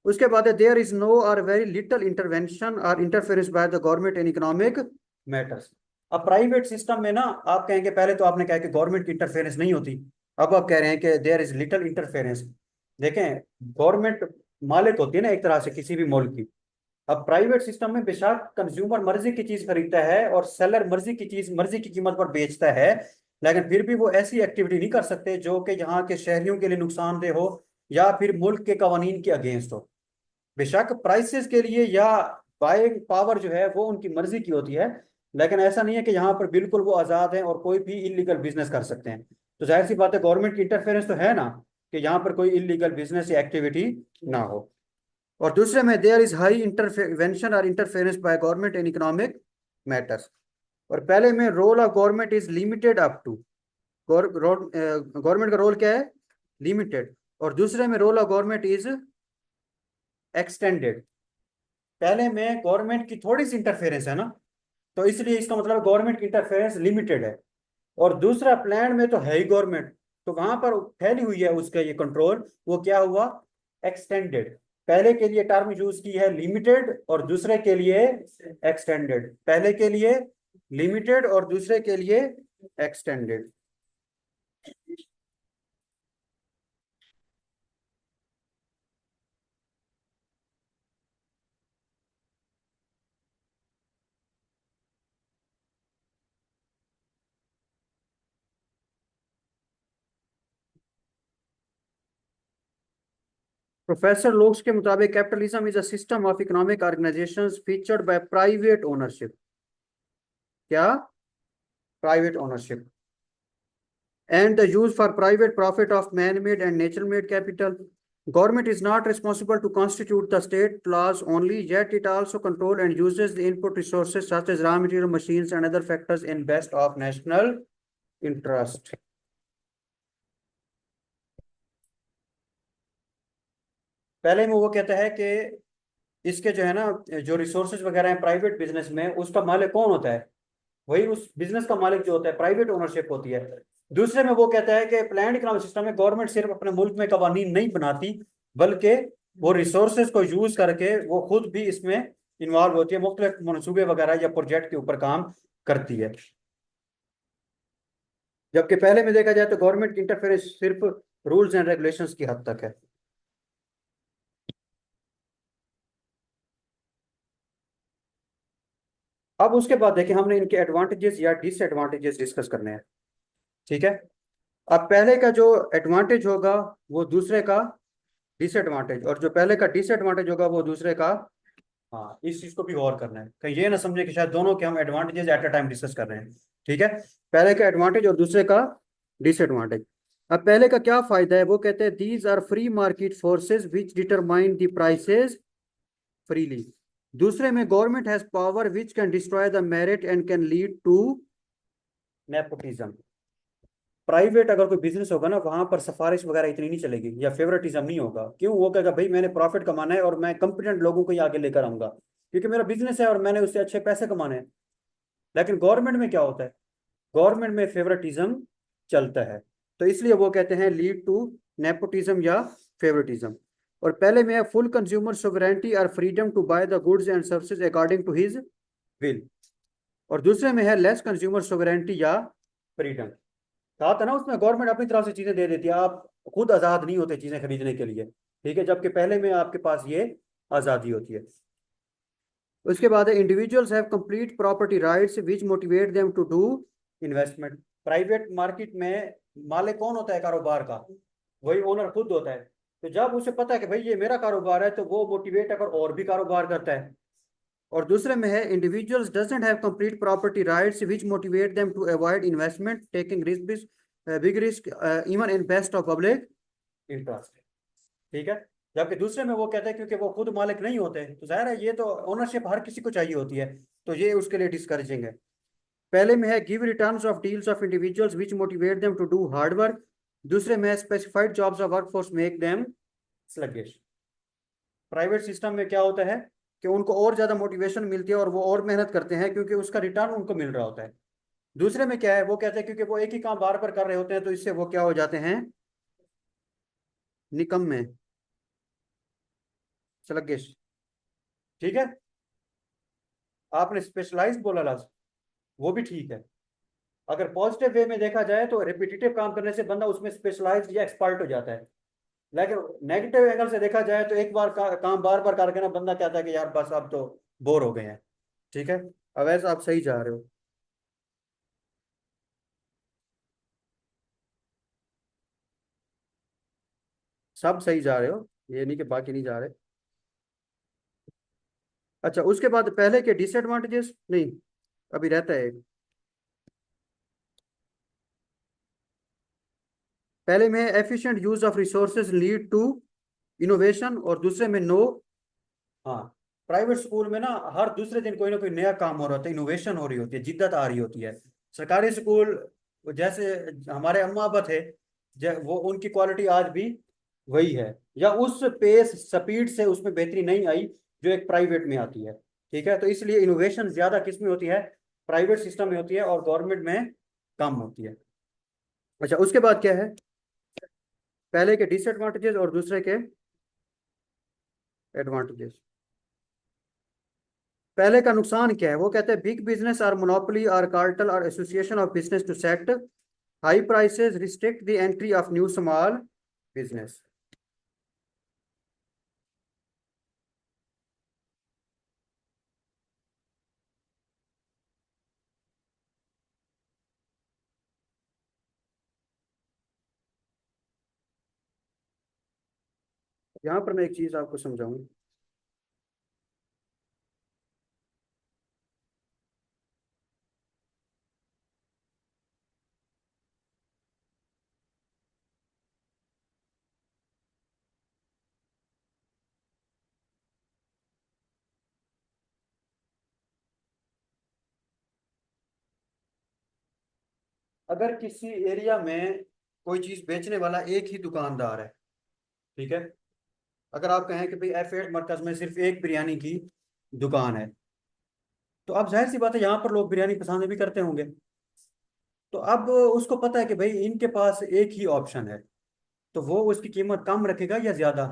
उसके बाद है, देयर इज नो और वेरी लिटिल इंटरवेंशन और interference by the government in economic matters. अब प्राइवेट सिस्टम में ना, आप कहेंगे, पहले तो आपने कहा कि गवर्नमेंट की इंटरफेरेंस नहीं होती, अब आप कह रहे हैं कि देयर इज लिटिल इंटरफेरेंस। देखें, गवर्नमेंट मालिक होती है ना एक तरह से किसी भी मुल्क की। अब प्राइवेट सिस्टम में बेशक कंज्यूमर मर्जी की चीज खरीदता है और सेलर मर्जी की चीज मर्जी की कीमत पर बेचता है, लेकिन फिर भी वो ऐसी एक्टिविटी नहीं कर सकते जो कि यहाँ के शहरियों के लिए नुकसानदेह हो या फिर मुल्क के कवानीन के अगेंस्ट हो। बेशक प्राइसेस के लिए या बाइंग पावर जो है वो उनकी मर्जी की होती है, लेकिन ऐसा नहीं है कि यहाँ पर बिल्कुल वो आज़ाद हैं और कोई भी इलीगल बिजनेस कर सकते हैं। तो जाहिर सी बात है, गवर्नमेंट की इंटरफेरेंस तो है ना, कि यहाँ पर कोई इलीगल बिजनेस या एक्टिविटी ना हो। और दूसरे में, देयर इज हाई इंटरवेंशन और interference by government in economic matters. और पहले में role of government is limited up to, government का रोल क्या है? लिमिटेड। और दूसरे में role of government is extended. पहले में गवर्नमेंट की थोड़ी सी इंटरफेरेंस है ना, तो इसलिए इसका मतलब गवर्नमेंट की इंटरफेरेंस लिमिटेड है। और दूसरा, प्लान में तो है ही गवर्नमेंट, तो वहां पर फैली हुई है उसका ये कंट्रोल, वो क्या हुआ? एक्सटेंडेड। पहले के लिए टर्म यूज की है लिमिटेड और दूसरे के लिए एक्सटेंडेड। पहले के लिए लिमिटेड और दूसरे के लिए एक्सटेंडेड। प्रोफेसर लोक्स के मुताबिक capitalism is a system of economic organisations featured by private ownership. क्या? Private ownership and the use for private profit of man-made and nature-made capital. Government is not responsible to constitute the state laws only, yet it also controls and uses the input resources such as raw material, machines, and other factors in best of national interest. पहले में वो कहता है कि इसके जो है ना, जो रिसोर्सेज वगैरह हैं प्राइवेट बिजनेस में, उसका मालिक कौन होता है? वही उस बिजनेस का मालिक जो होता है, प्राइवेट ओनरशिप होती है। दूसरे में वो कहता है कि प्लान्ड इकोनॉमिक सिस्टम में गवर्नमेंट सिर्फ अपने मुल्क में कवानीन नहीं बनाती, बल्कि वो रिसोर्सेज को यूज करके वो खुद भी इसमें इन्वॉल्व होती है, मुख्तलिफ मनसूबे वगैरह या प्रोजेक्ट के ऊपर काम करती है। जबकि पहले में देखा जाए तो गवर्नमेंट की इंटरफेरेंस सिर्फ रूल्स एंड रेगुलेशंस की हद तक है। अब उसके बाद देखें, हमने इनके एडवांटेजेस या डिसएडवांटेजेस डिस्कस करने हैं। ठीक है। अब पहले का जो एडवांटेज होगा वो दूसरे का डिसएडवांटेज, और जो पहले का डिसएडवांटेज होगा वो दूसरे का। हाँ, इस चीज को भी गौर करना है, कहीं ये ना समझे कि शायद दोनों के हम advantages at a time discuss कर रहे हैं। ठीक है। पहले का एडवांटेज और दूसरे का डिसएडवांटेज। अब पहले का क्या फायदा है, वो कहते हैं these are free market forces which determine the prices freely. दूसरे में government has power which can destroy the merit and can lead to nepotism. Private अगर कोई बिजनेस होगा ना, वहां पर सिफारिश वगैरह इतनी नहीं चलेगी या फेवरेटिज्म नहीं होगा। क्यों? वो कहेगा भाई मैंने प्रॉफिट कमाना है और मैं कंपिटेंट लोगों को ही आगे लेकर आऊंगा, क्योंकि मेरा बिजनेस है और मैंने उससे अच्छे पैसे कमाने हैं। लेकिन गवर्नमेंट में क्या होता है? गवर्नमेंट में फेवरेटिज्म चलता है। तो इसलिए वो कहते हैं लीड टू नेपोटिज्म या फेवरेटिज्म। और पहले में है फुल कंज्यूमर सोवरेंटी और freedom to buy the goods and services according to his will. और दूसरे में है लेस कंज्यूमर सोवरेंटी या फ्रीडम। कहा था ना उसमें, गवर्नमेंट अपनी तरफ से चीजें दे देती है, आप खुद आजाद नहीं होते चीजें खरीदने के लिए। ठीक है, जबकि पहले में आपके पास ये आजादी होती है। उसके बाद है individuals have complete property rights which motivate them to do investment. Private market में मालिक कौन होता है कारोबार का? वही ओनर खुद होता है। तो जब उसे पता है कि भाई ये मेरा कारोबार है, तो वो मोटिवेट अगर और भी कारोबार करता है। और दूसरे में है individuals doesn't have complete property rights which motivate them to avoid investment taking risk, big risk even in best of public interest. ठीक है। जबकि दूसरे में वो कहते हैं क्योंकि वो खुद मालिक नहीं होते, तो जाहिर है ये तो ओनरशिप हर किसी को चाहिए होती है, तो ये उसके लिए डिस्करेजिंग है। पहले में है give returns of deals of individuals which motivate them to do hard work. दूसरे में है specified jobs of workforce make them sluggish. Private system में क्या होता है कि उनको और ज्यादा मोटिवेशन मिलती है और वो और मेहनत करते हैं क्योंकि उसका रिटर्न उनको मिल रहा होता है। दूसरे में क्या है, वो कहते हैं क्योंकि वो एक ही काम बार बार कर रहे होते हैं, तो इससे वो क्या हो जाते हैं? निकम्मे, स्लगिश। ठीक है। आपने स्पेशलाइज्ड बोला लफ्ज, वो भी ठीक है। अगर पॉजिटिव वे में देखा जाए तो रिपीटेटिव काम करने से बंदा उसमें स्पेशलाइज्ड या एक्सपर्ट हो जाता है। लेकिन नेगेटिव एंगल से देखा जाए तो एक बार काम बार बार करके ना बंदा कहता है कि यार बस अब तो बोर हो गए हैं। ठीक है। अब ऐसा आप सही जा रहे हो। सब सही जा रहे हो, ये नहीं कि बाकी नहीं जा रहे। अच्छा, उसके बाद पहले के डिसएडवांटेजेस नहीं, अभी रहता है एक। पहले में efficient use of resources lead to innovation, और दूसरे में नो। हाँ, प्राइवेट स्कूल में ना हर दूसरे दिन कोई ना कोई नया काम हो रहा होता है, इनोवेशन हो रही होती है, जिद्दत आ रही होती है। सरकारी स्कूल जैसे हमारे अम्मा अब्बा थे, वो उनकी क्वालिटी आज भी वही है, या उस पेस स्पीड से उसमें बेहतरी नहीं आई जो एक प्राइवेट में आती है। ठीक है। तो इसलिए इनोवेशन ज्यादा किस में होती है? प्राइवेट सिस्टम में होती है, और गवर्नमेंट में कम होती है। अच्छा, उसके बाद क्या है? पहले के डिसएडवांटेजेस और दूसरे के एडवांटेजेस। पहले का नुकसान क्या है, वो कहते हैं बिग बिजनेस और मोनोपोली और कार्टेल और association of business to set high prices restrict the entry of new small business. यहाँ पर मैं एक चीज आपको समझाऊं। अगर किसी एरिया में कोई चीज बेचने वाला एक ही दुकानदार है, ठीक है। अगर आप कहें कि भाई F8 मरकज में सिर्फ एक बिरयानी की दुकान है, तो अब जाहिर सी बात है यहाँ पर लोग बिरयानी पसंद भी करते होंगे। तो अब उसको पता है कि भाई इनके पास एक ही ऑप्शन है, तो वो उसकी कीमत कम रखेगा या ज्यादा?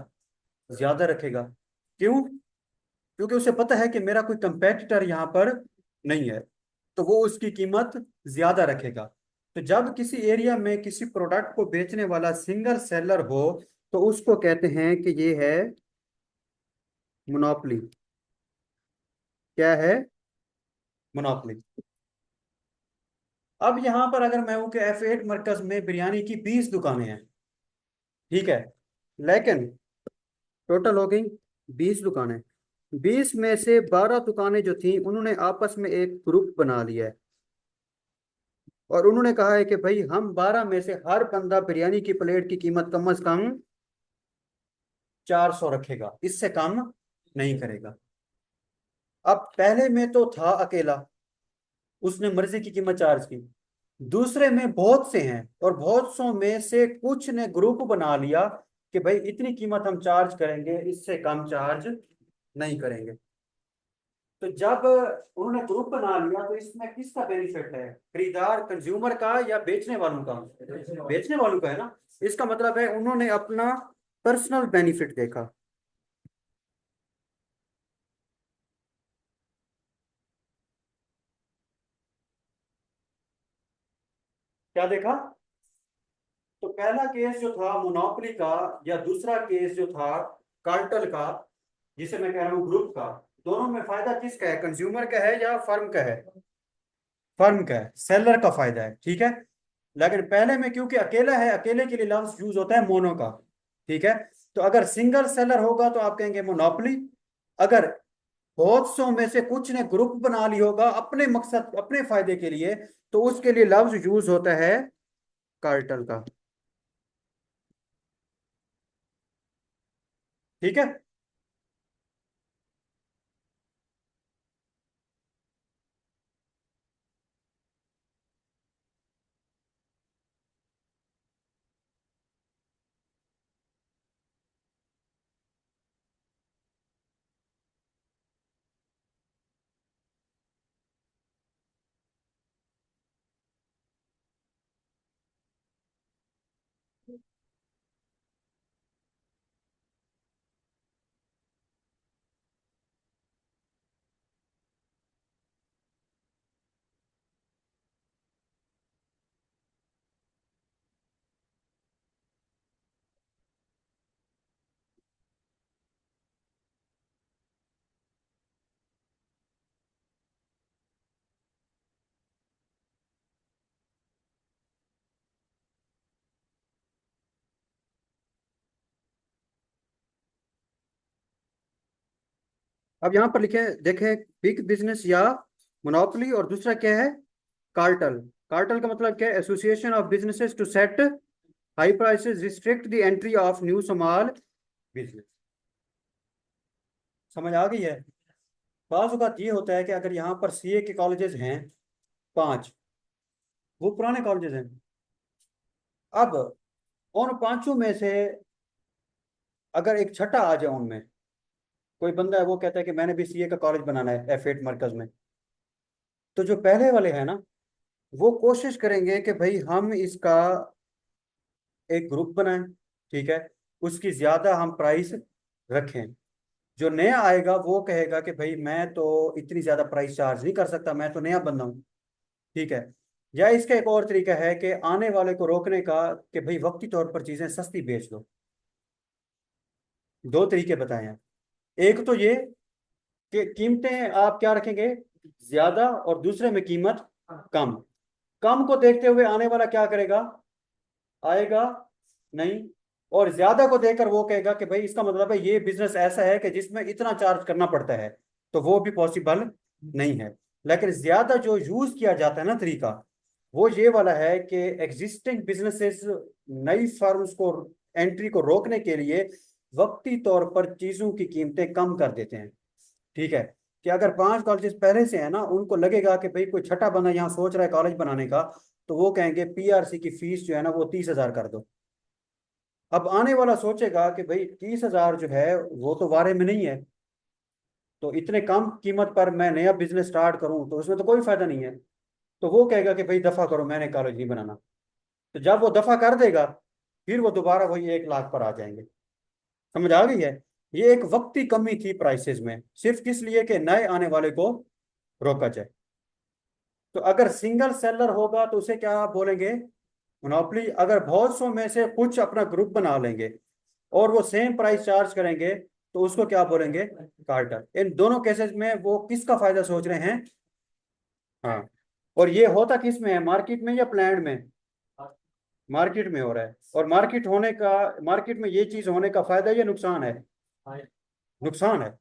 ज्यादा रखेगा। क्यों? क्योंकि उसे पता है कि मेरा कोई कंपेटिटर यहाँ पर नहीं है, तो वो उसकी कीमत ज्यादा रखेगा। तो जब किसी एरिया में किसी प्रोडक्ट को बेचने वाला सिंगल सेलर हो, तो उसको कहते हैं कि ये है मोनोपोली। क्या है? मोनोपोली। अब यहां पर अगर मैं हूं कि F8 मरकज में बिरयानी की 20 दुकानें हैं, ठीक है, लेकिन टोटल हो गई 20 दुकानें। 20 में से 12 दुकानें जो थी उन्होंने आपस में एक ग्रुप बना लिया है, और उन्होंने कहा है कि भाई हम 12 में से हर बंदा बिरयानी की प्लेट की कीमत कम से कम 400 रखेगा, इससे कम नहीं करेगा। अब पहले में तो था अकेला, उसने मर्जी की कीमत चार्ज की। दूसरे में बहुत से हैं, और बहुत सौ में से कुछ ने ग्रुप बना लिया कि भाई इतनी कीमत हम चार्ज करेंगे, इससे कम चार्ज नहीं करेंगे। तो जब उन्होंने ग्रुप बना लिया तो इसमें किसका बेनिफिट है? खरीदार कंज्यूमर का या बेचने वालों का? बेचने वालों का है ना। इसका मतलब है उन्होंने अपना पर्सनल बेनिफिट देखा। क्या देखा? तो पहला केस जो था मोनोपोली का, या दूसरा केस जो था कार्टेल का, जिसे मैं कह रहा हूँ ग्रुप का, दोनों में फायदा किसका है? कंज्यूमर का है या फर्म का है? फर्म का है, सेलर का फायदा है, ठीक है। लेकिन पहले में क्योंकि अकेला है, अकेले के लिए लफ्ज यूज होता है मोनो का, ठीक है। तो अगर सिंगल सेलर होगा तो आप कहेंगे मोनोपोली। अगर बहुत सौ में से कुछ ने ग्रुप बना ली होगा अपने मकसद अपने फायदे के लिए, तो उसके लिए लफ्ज यूज होता है कार्टेल का, ठीक है। अब यहां पर लिखे देखें, बिग बिजनेस या मोनोपोली, और दूसरा क्या है? कार्टल। कार्टल का मतलब क्या है? Association of businesses to set high prices, restrict the entry of new small business. समझ आ गई है? बाज़ औक़ात ये होता है कि अगर यहाँ पर सीए के कॉलेजेस हैं 5, वो पुराने कॉलेजेस हैं। अब उन पांचों में से अगर एक छठा आ जाए उनमें, कोई बंदा है वो कहता है कि मैंने भी सीए का कॉलेज बनाना है F8 मरकज में, तो जो पहले वाले हैं ना, वो कोशिश करेंगे कि भाई हम इसका एक ग्रुप बनाएं, ठीक है, उसकी ज्यादा हम प्राइस रखें। जो नया आएगा वो कहेगा कि भाई मैं तो इतनी ज्यादा प्राइस चार्ज नहीं कर सकता, मैं तो नया बंदा हूँ, ठीक है। या इसका एक और तरीका है कि आने वाले को रोकने का, कि भाई वक्ती तौर पर चीजें सस्ती बेच दो। दो तरीके बताए हैं। एक तो ये कि कीमतें आप क्या रखेंगे? ज्यादा, और दूसरे में कीमत कम। कम को देखते हुए आने वाला क्या करेगा? आएगा नहीं। और ज्यादा को देखकर वो कहेगा कि भाई इसका मतलब है ये बिजनेस ऐसा है कि जिसमें इतना चार्ज करना पड़ता है, तो वो भी पॉसिबल नहीं है। लेकिन ज्यादा जो यूज किया जाता है ना तरीका, वो ये वाला है कि एग्जिस्टिंग बिजनेसेस नई फर्म्स को एंट्री को रोकने के लिए वक्ती तौर पर चीजों की कीमतें कम कर देते हैं, ठीक है। कि अगर 5 कॉलेजेस पहले से है ना, उनको लगेगा कि भाई कोई छठा बंदा यहाँ सोच रहा है कॉलेज बनाने का, तो वो कहेंगे पीआरसी की फीस जो है ना वो 30,000 कर दो। अब आने वाला सोचेगा कि भाई 30,000 जो है वो तो वारे में नहीं है, तो इतने कम कीमत पर मैं नया बिजनेस स्टार्ट करूं तो उसमें तो कोई फायदा नहीं है। तो वो कहेगा कि भाई दफा करो, मैंने कॉलेज नहीं बनाना। तो जब वो दफा कर देगा, फिर वो दोबारा वही 1 लाख पर आ जाएंगे। समझ आ गई है? ये एक वक्ती कमी थी प्राइसेस में, सिर्फ किस लिए कि नए आने वाले को रोका जाए। तो अगर सिंगल सेलर होगा तो उसे क्या बोलेंगे, मोनोपोली। अगर बहुत सौ में से कुछ अपना ग्रुप बना लेंगे और वो सेम प्राइस चार्ज करेंगे तो उसको क्या बोलेंगे, कार्टेल। इन दोनों केसेस में वो किसका फायदा सोच रहे हैं। हाँ। और ये होता किस में है, मार्केट में या प्लान में। मार्केट में हो रहा है। और मार्केट में ये चीज होने का फायदा या नुकसान है, नुकसान है।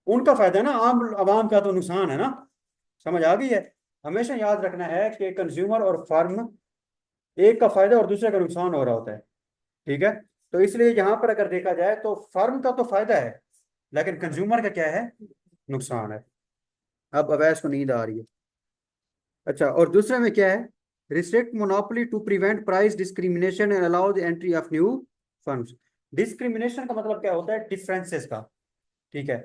उनका फायदा है ना, आम आवाम का तो नुकसान है ना। समझ आ गई है। हमेशा याद रखना है कि कंज्यूमर और फर्म, एक का फायदा और दूसरे का नुकसान हो रहा होता है। ठीक है। तो इसलिए यहाँ पर अगर देखा जाए तो फर्म का तो फायदा है, लेकिन कंज्यूमर का क्या है, नुकसान है। अब अवैस को नींद आ रही है। अच्छा, और दूसरे में क्या है, restrict monopoly to prevent price discrimination and allow the entry of new firms. Discrimination का मतलब क्या होता है, डिफरेंसेस का। ठीक है।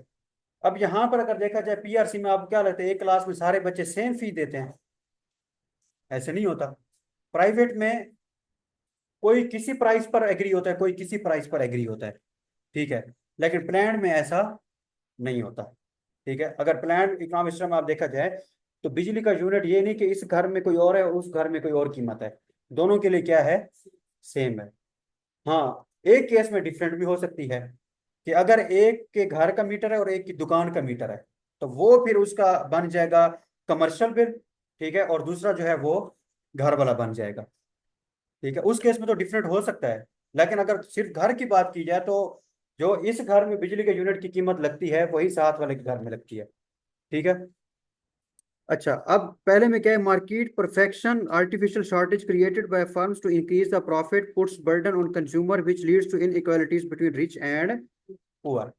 अब यहाँ पर अगर देखा जाए पीआरसी में, आप क्या लगता है एक क्लास में सारे बच्चे सेम फी देते हैं, ऐसे नहीं होता। प्राइवेट में कोई किसी प्राइस पर एग्री होता है, कोई किसी प्राइस पर एग्री होता है। ठीक है। लेकिन प्लान में ऐसा नहीं होता। ठीक है। अगर प्लान इकोनॉमिक सिस्टम में आप देखा जाए तो बिजली का यूनिट ये नहीं कि इस घर में कोई और है और उस घर में कोई और कीमत है, दोनों के लिए क्या है, सेम है। हाँ, एक केस में डिफरेंट भी हो सकती है कि अगर एक के घर का मीटर है और एक की दुकान का मीटर है तो वो फिर उसका बन जाएगा कमर्शियल बिल। ठीक है। और दूसरा जो है वो घर वाला बन जाएगा। ठीक है। उस केस में तो डिफरेंट हो सकता है। लेकिन अगर सिर्फ घर की बात की जाए तो जो इस घर में बिजली के यूनिट की कीमत लगती है वही साथ वाले के घर में लगती है। ठीक है। अच्छा, अब पहले में क्या है, market perfection artificial shortage created by firms to increase the profit puts burden on consumer which leads to inequalities between rich and poor.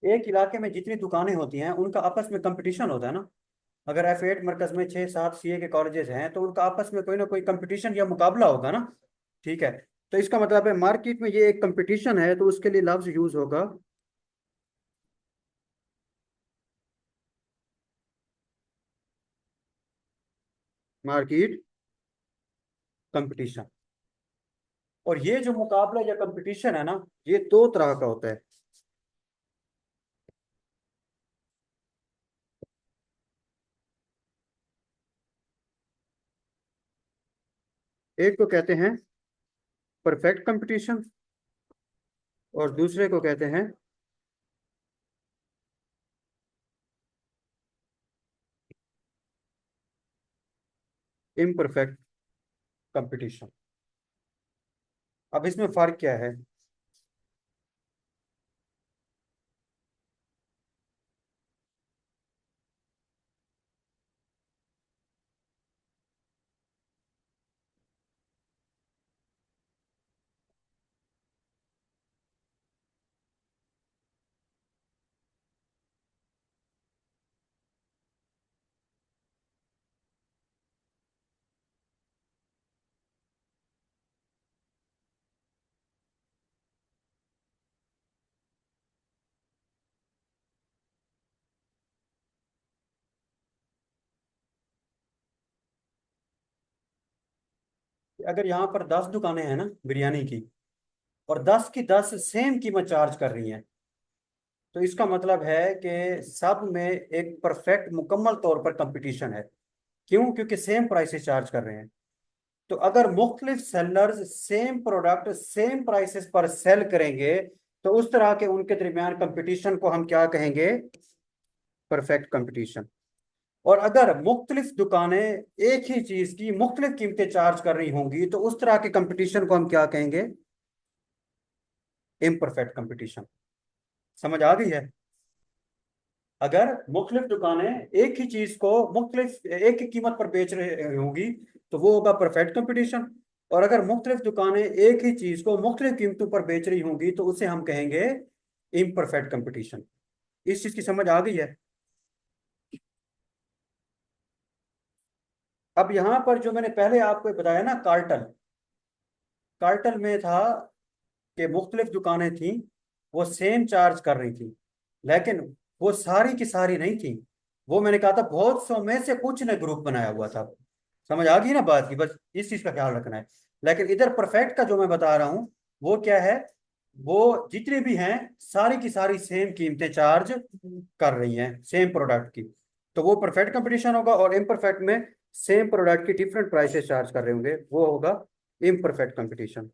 एक इलाके में जितनी दुकानें होती हैं उनका आपस में कंपटीशन होता है ना। अगर F8 मरकज में 6-7 सीए के कॉलेजेस हैं तो उनका आपस में कोई ना कोई कंपटीशन या मुकाबला होगा ना। ठीक है। तो इसका मतलब है मार्केट में ये एक कंपटीशन है, तो उसके लिए लफ्ज यूज होगा मार्केट कंपटीशन। और ये जो मुकाबला या कंपटीशन है ना, ये दो तरह का होता है। एक को कहते हैं परफेक्ट कंपटीशन और दूसरे को कहते हैं इम्परफेक्ट कंपटीशन। अब इसमें फर्क क्या है। अगर यहाँ पर 10 दुकानें हैं ना बिरयानी की, और 10 की 10 सेम कीमत चार्ज कर रही हैं, तो इसका मतलब है कि सब में एक परफेक्ट मुकम्मल तौर पर कंपटीशन है। क्यों, क्योंकि सेम प्राइसेस चार्ज कर रहे हैं। तो अगर मुख्तलिफ sellers same product same prices पर सेल करेंगे तो उस तरह के उनके दरमियान कंपटीशन को हम क्या कहेंगे, परफेक्ट कंपटीशन। और अगर मुख्तलिफ दुकानें एक ही चीज की मुख्तलिफ कीमतें चार्ज कर रही होंगी तो उस तरह के कंपटीशन को हम क्या कहेंगे, इम्परफेक्ट कंपटीशन। समझ आ गई है। अगर मुख्तलिफ दुकानें एक ही चीज को मुख्तलिफ एक ही कीमत पर बेच रही होंगी तो वो होगा परफेक्ट कंपटीशन। और अगर मुख्तलिफ दुकानें एक ही चीज को मुख्तलिफ कीमतों पर बेच रही होंगी तो उसे हम कहेंगे इम्परफेक्ट कंपटीशन। इस चीज की समझ आ गई है। अब यहां पर जो मैंने पहले आपको बताया ना, कार्टल, कार्टल में था कि मुख्तलिफ दुकानें थीं, वो सेम चार्ज कर रही थी। लेकिन वो सारी की सारी नहीं थी। वो मैंने कहा था बहुत सौ में से कुछ ने ग्रुप बनाया हुआ था। समझ आ गई ना बात की, बस इस चीज का ख्याल रखना है। लेकिन इधर परफेक्ट का जो मैं बता रहा हूँ वो क्या है, वो जितने भी हैं सारी की सारी सेम कीमतें चार्ज कर रही हैं सेम प्रोडक्ट की। तो वो परफेक्ट कंपटीशन होगा। और इम्परफेक्ट में सेम प्रोडक्ट की डिफरेंट प्राइसेस चार्ज कर रहे होंगे, वो होगा इम्परफेक्ट कंपटीशन।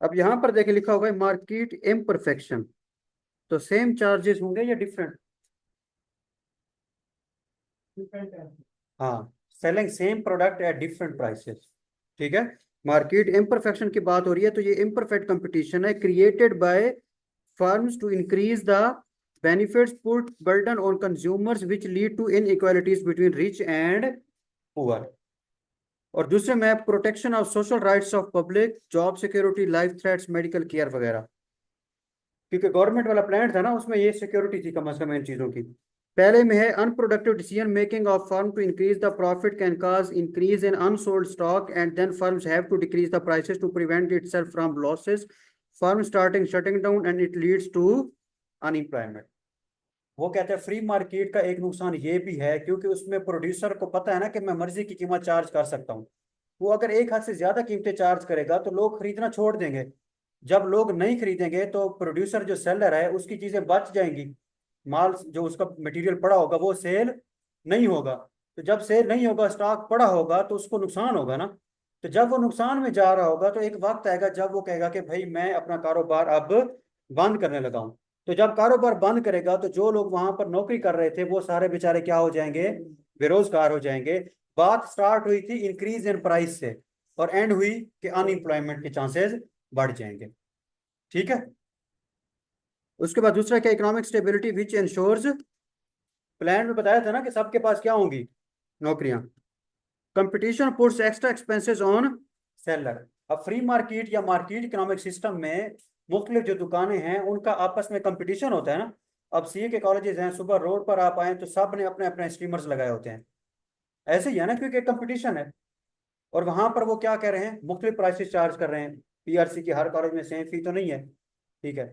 अब यहाँ पर देखिए लिखा हुआ है मार्केट इम्परफेक्शन, तो सेम चार्जेस होंगे या डिफरेंट? हाँ, selling same product at different prices. ठीक है। मार्केट इम्परफेक्शन की बात हो रही है, तो ये इम्परफेक्ट कंपटीशन है created by firms to increase the benefits put burden on consumers which lead to inequalities between rich and poor. और दूसरे में protection of social rights of public, job security, life threats, medical care वगैरह। क्योंकि government वाला plan था ना, उसमें ये सिक्योरिटी थी कम से कम इन चीजों की। पहले में है unproductive decision making of firm to increase the profit can cause increase in unsold stock and then firms have to decrease the prices to prevent itself from losses, firm starting shutting down and it leads to unemployment. वो कहते हैं free market का एक नुकसान ये भी है, क्योंकि उसमें प्रोड्यूसर को पता है ना कि मैं मर्जी की कीमत चार्ज कर सकता हूँ। वो अगर एक हाथ से ज्यादा कीमतें चार्ज करेगा तो लोग खरीदना छोड़ देंगे। जब लोग नहीं खरीदेंगे तो प्रोड्यूसर जो सेलर है उसकी चीजें बच जाएंगी। माल जो उसका मटेरियल पड़ा होगा वो सेल नहीं होगा। तो जब सेल नहीं होगा, स्टॉक पड़ा होगा, तो उसको नुकसान होगा ना। तो जब वो नुकसान में जा रहा होगा तो एक वक्त आएगा जब वो कहेगा कि भाई मैं अपना कारोबार अब बंद करने लगा हूं। तो जब कारोबार बंद करेगा तो जो लोग वहां पर नौकरी कर रहे थे वो सारे बेचारे क्या हो जाएंगे, बेरोजगार हो जाएंगे। बात स्टार्ट हुई थी इंक्रीज इन प्राइस से और एंड हुई कि अनएम्प्लॉयमेंट के चांसेस बढ़ जाएंगे। ठीक है। उसके बाद दूसरा क्या, इकोनॉमिक स्टेबिलिटी विच इंश्योर्स, प्लान में बताया था ना कि सबके पास क्या होंगी, नौकरियां। Competition puts extra expenses on seller. अब फ्री मार्केट या मार्केट इकोनॉमिक सिस्टम में मुख्तलिफ जो दुकानें हैं उनका आपस में कंपटीशन होता है ना। अब सीए के कॉलेजेस हैं, सुबह रोड पर आप आए तो सब ने अपने अपने स्ट्रीमर्स लगाए होते हैं। ऐसे ही है ना, क्योंकि कंपटीशन है। और वहां पर वो क्या कह रहे हैं, मुख्तलिफ प्राइसेस चार्ज कर रहे हैं। पीआरसी की हर कॉलेज में सेम फी तो नहीं है। ठीक है।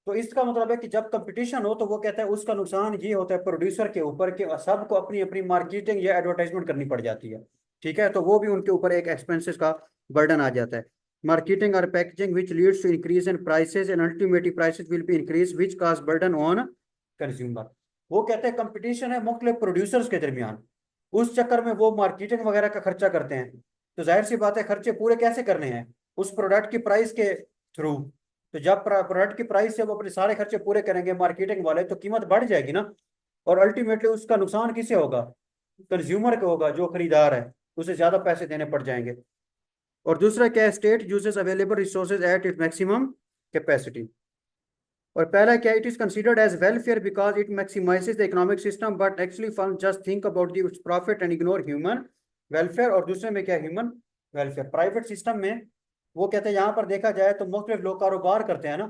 तो इसका मतलब है कि जब कंपटीशन हो तो वो कहता है उसका नुकसान ये होता है प्रोड्यूसर के ऊपर कि सबको अपनी अपनी मार्केटिंग या एडवर्टाइजमेंट करनी पड़ जाती है। ठीक है। तो वो भी उनके ऊपर एक एक्सपेंसेस का बर्डन आ जाता है। मार्केटिंग और packaging which leads to increase in prices and ultimately prices will be increase which cause burden on consumer. वो कहते हैं कंपटीशन है मुख्तलिफ प्रोड्यूसर्स के दरमियान, उस चक्कर में वो मार्केटिंग वगैरह का खर्चा करते हैं। तो जाहिर सी बात है खर्चे पूरे कैसे करने हैं, उस प्रोडक्ट की प्राइस के थ्रू। तो जब प्रोडक्ट की प्राइस से वो अपने सारे खर्चे पूरे करेंगे मार्केटिंग वाले, तो कीमत बढ़ जाएगी ना। और अल्टीमेटली उसका नुकसान किसे होगा, कंज्यूमर को होगा, जो खरीदार है उसे ज्यादा पैसे देने पड़ जाएंगे। और दूसरा क्या है, state uses available resources at it maximum capacity. और पहला क्या, it is considered as welfare because it maximises the economic system but actually firm just think about the profit and ignore human welfare. और दूसरे में क्या, human welfare. Private system में वो कहते हैं यहाँ पर देखा जाए तो मुख्तलिफ लोग कारोबार करते हैं ना,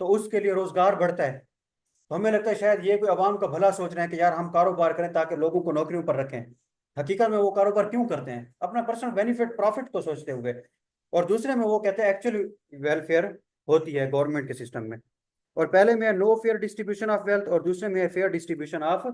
तो उसके लिए रोजगार बढ़ता है। तो हमें लगता है शायद ये कोई अवाम का भला सोच रहे हैं कि यार हम कारोबार करें ताकि लोगों को नौकरियों पर रखें। हकीकत में वो कारोबार क्यों करते हैं, अपना पर्सनल बेनिफिट प्रॉफिट को सोचते हुए। और दूसरे में वो कहते हैं एक्चुअली वेलफेयर होती है गवर्नमेंट के सिस्टम में। और पहले में है no fair distribution of wealth और दूसरे में है फेयर डिस्ट्रीब्यूशन ऑफ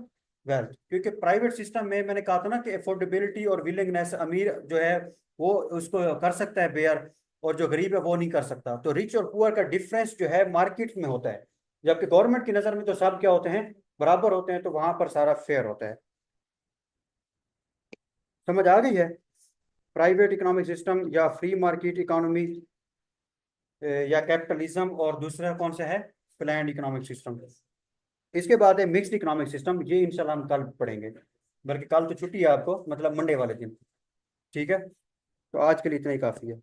वेल्थ। क्योंकि प्राइवेट सिस्टम में मैंने कहा था ना कि अफोर्डेबिलिटी और विलिंगनेस, अमीर जो है वो उसको कर सकता है बेयर, और जो गरीब है वो नहीं कर सकता। तो रिच और पुअर का डिफरेंस जो है मार्केट में होता है, जबकि गवर्नमेंट की नजर में तो सब क्या होते हैं, बराबर होते हैं। तो वहां पर सारा फेयर होता है। समझ आ गई है। प्राइवेट इकोनॉमिक सिस्टम या फ्री मार्केट इकोनॉमी या कैपिटलिज्म, और दूसरा कौन सा है, प्लान्ड इकोनॉमिक सिस्टम। इसके बाद है मिक्स्ड इकोनॉमिक सिस्टम, ये इंशाल्लाह हम कल पढ़ेंगे। बल्कि कल तो छुट्टी है आपको, मतलब मंडे वाले दिन। ठीक है। तो आज के लिए इतना ही काफी है।